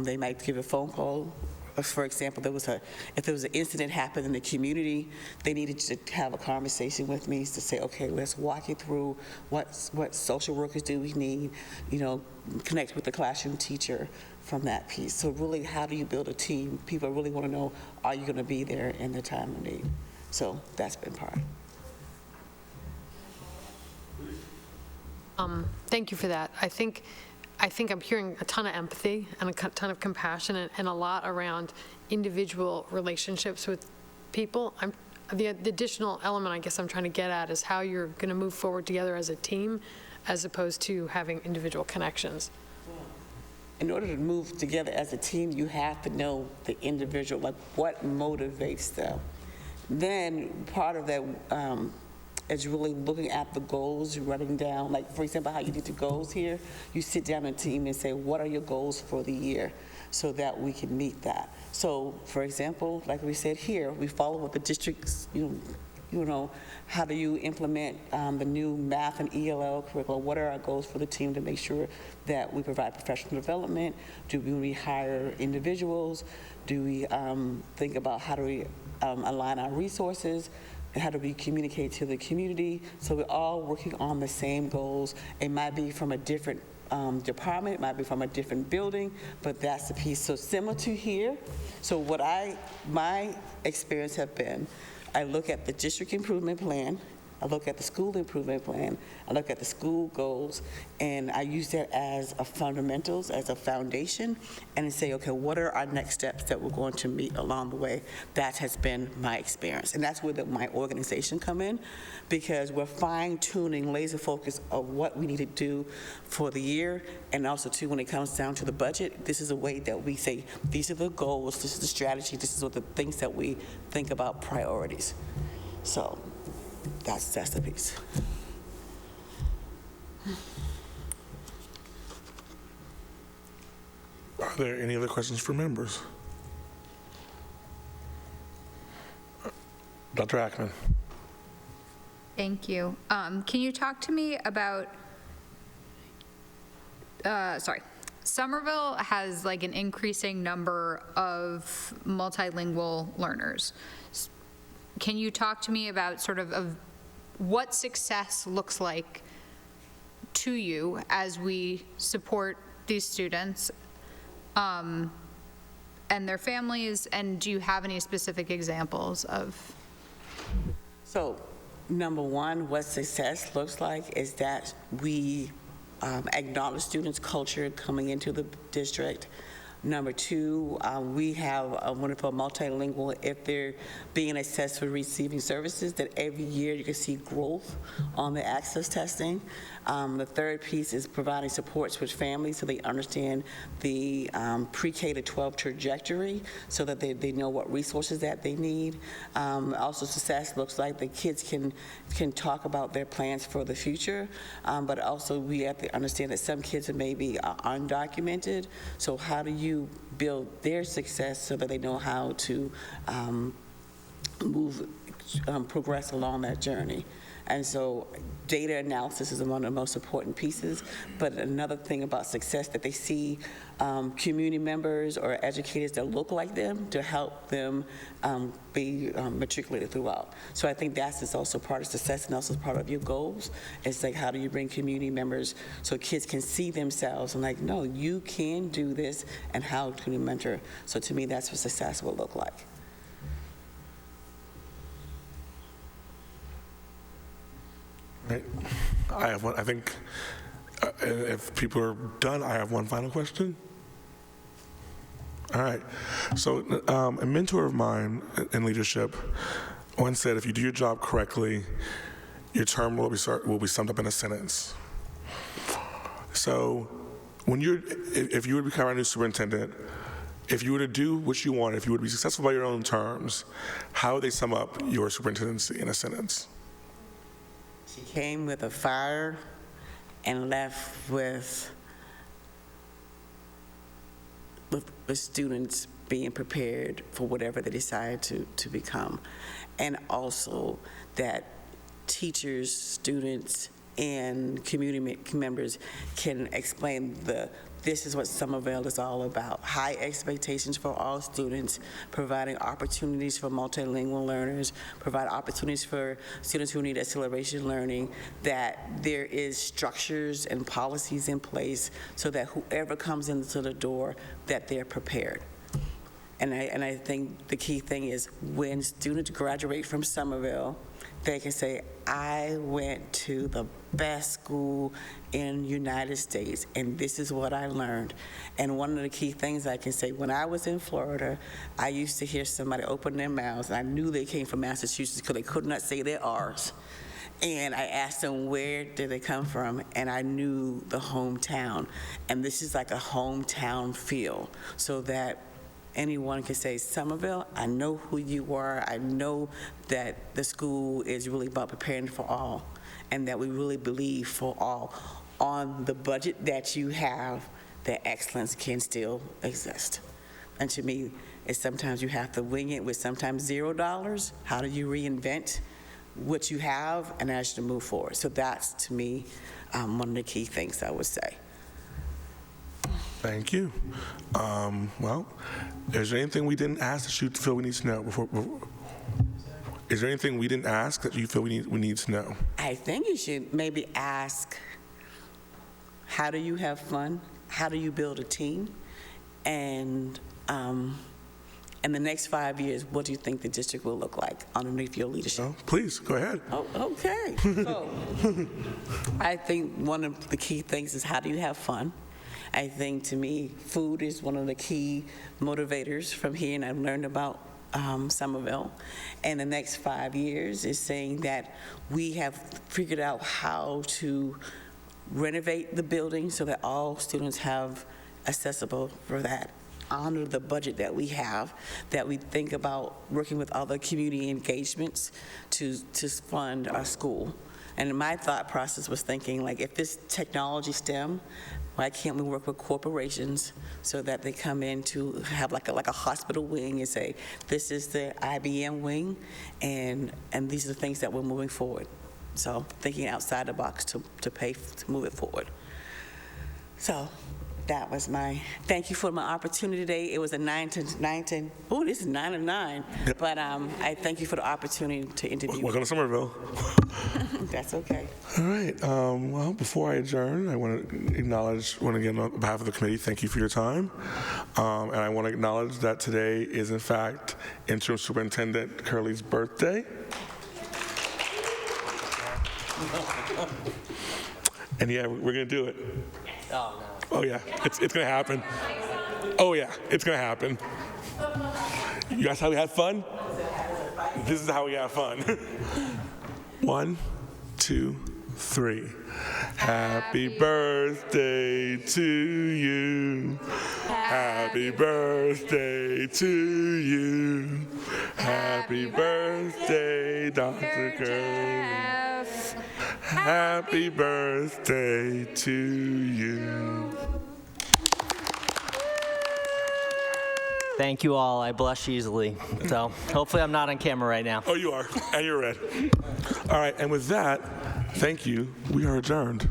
they might give a phone call. For example, if there was an incident happened in the community, they needed to have a conversation with me to say, okay, let's walk you through what social workers do we need, connect with the classroom teacher from that piece. So really, how do you build a team? People really want to know, are you going to be there in the time of need? So that's been part. Thank you for that. I think I'm hearing a ton of empathy and a ton of compassion, and a lot around individual relationships with people. The additional element I guess I'm trying to get at is how you're going to move forward together as a team, as opposed to having individual connections. In order to move together as a team, you have to know the individual, like what motivates them. Then part of that is really looking at the goals, writing down, like, for example, how you did the goals here. You sit down in a team and say, what are your goals for the year, so that we can meet that. So, for example, like we said here, we follow what the districts, how do you implement the new math and ELL curriculum? What are our goals for the team to make sure that we provide professional development? Do we rehire individuals? Do we think about how do we align our resources? And how do we communicate to the community? So we're all working on the same goals. It might be from a different department, it might be from a different building, but that's the piece. So similar to here. So what my experience have been, I look at the district improvement plan, I look at the school improvement plan, I look at the school goals, and I use that as a fundamentals, as a foundation, and say, okay, what are our next steps that we're going to meet along the way? That has been my experience, and that's where my organization come in, because we're fine-tuning, laser focus of what we need to do for the year, and also too, when it comes down to the budget, this is a way that we say, these are the goals, this is the strategy, this is what the things that we think about priorities. So that's the piece. Are there any other questions for members? Dr. Ackman. Thank you. Can you talk to me about, Somerville has like an increasing number of multilingual learners. Can you talk to me about sort of what success looks like to you as we support these students and their families, and do you have any specific examples of? So, number one, what success looks like is that we acknowledge students' culture coming into the district. Number two, we have a wonderful multilingual, if they're being assessed for receiving services, that every year you can see growth on the access testing. The third piece is providing supports with families so they understand the pre-K to 12 trajectory so that they know what resources that they need. Also, success looks like the kids can talk about their plans for the future, but also we have to understand that some kids are maybe undocumented, so how do you build their success so that they know how to progress along that journey. And so data analysis is one of the most important pieces, but another thing about success that they see community members or educators that look like them to help them be matriculated throughout. So I think that's also part of success and also part of your goals. It's like, how do you bring community members so kids can see themselves and like, no, you can do this, and how can you mentor? So to me, that's what success will look like. Right. I have one. I think if people are done, I have one final question. All right. So a mentor of mine in leadership once said, if you do your job correctly, your term will be summed up in a sentence. So if you were to become our new superintendent, if you were to do what you want, if you were to be successful by your own terms, how would they sum up your superintendency in a sentence? She came with a fire and left with students being prepared for whatever they decide to become. And also that teachers, students, and community members can explain this is what Somerville is all about. High expectations for all students, providing opportunities for multilingual learners, provide opportunities for students who need acceleration learning, that there is structures and policies in place so that whoever comes into the door, that they're prepared. And I think the key thing is when students graduate from Somerville, they can say, I went to the best school in the United States, and this is what I learned. And one of the key things I can say, when I was in Florida, I used to hear somebody open their mouths, and I knew they came from Massachusetts because they could not say their R's. And I asked them, where did they come from? And I knew the hometown. And this is like a hometown feel, so that anyone can say, Somerville, I know who you are. I know that the school is really about preparing for all, and that we really believe for all. On the budget that you have, that excellence can still exist. And to me, it's sometimes you have to wing it with sometimes $0. How do you reinvent what you have and as you move forward? So that's, to me, one of the key things I would say. Thank you. Well, is there anything we didn't ask that you feel we need to know before? Is there anything we didn't ask that you feel we need to know? I think you should maybe ask, how do you have fun? How do you build a team? And in the next 5 years, what do you think the district will look like underneath your leadership? Oh, please, go ahead. Oh, okay. So, I think one of the key things is, how do you have fun? I think, to me, food is one of the key motivators from here, and I've learned about Somerville. And the next 5 years is saying that we have figured out how to renovate the building so that all students have accessible for that. Honor the budget that we have, that we think about working with other community engagements to fund our school. And my thought process was thinking, like, if this technology STEM, why can't we work with corporations so that they come in to have like a hospital wing and say, this is the IBM wing, and these are the things that we're moving forward. So thinking outside the box to move it forward. So that was my, thank you for my opportunity today. It was a 9 to 9. Oh, this is 9 to 9. Yep. But I thank you for the opportunity to interview. Welcome to Somerville. That's okay. All right. Well, before I adjourn, I want to again, on behalf of the committee, thank you for your time. And I want to acknowledge that today is, in fact, Interim Superintendent Curley's birthday. And yeah, we're going to do it. Oh, no. Oh, yeah, it's going to happen. Oh, yeah, it's going to happen. You guys how we had fun? This is how we have fun. 1, 2, 3. Happy birthday to you. Happy birthday to you. Happy birthday, Dr. Curley. Happy birthday to you. Thank you all. I blush easily. So hopefully I'm not on camera right now. Oh, you are, and you're red. All right, and with that, thank you. We are adjourned.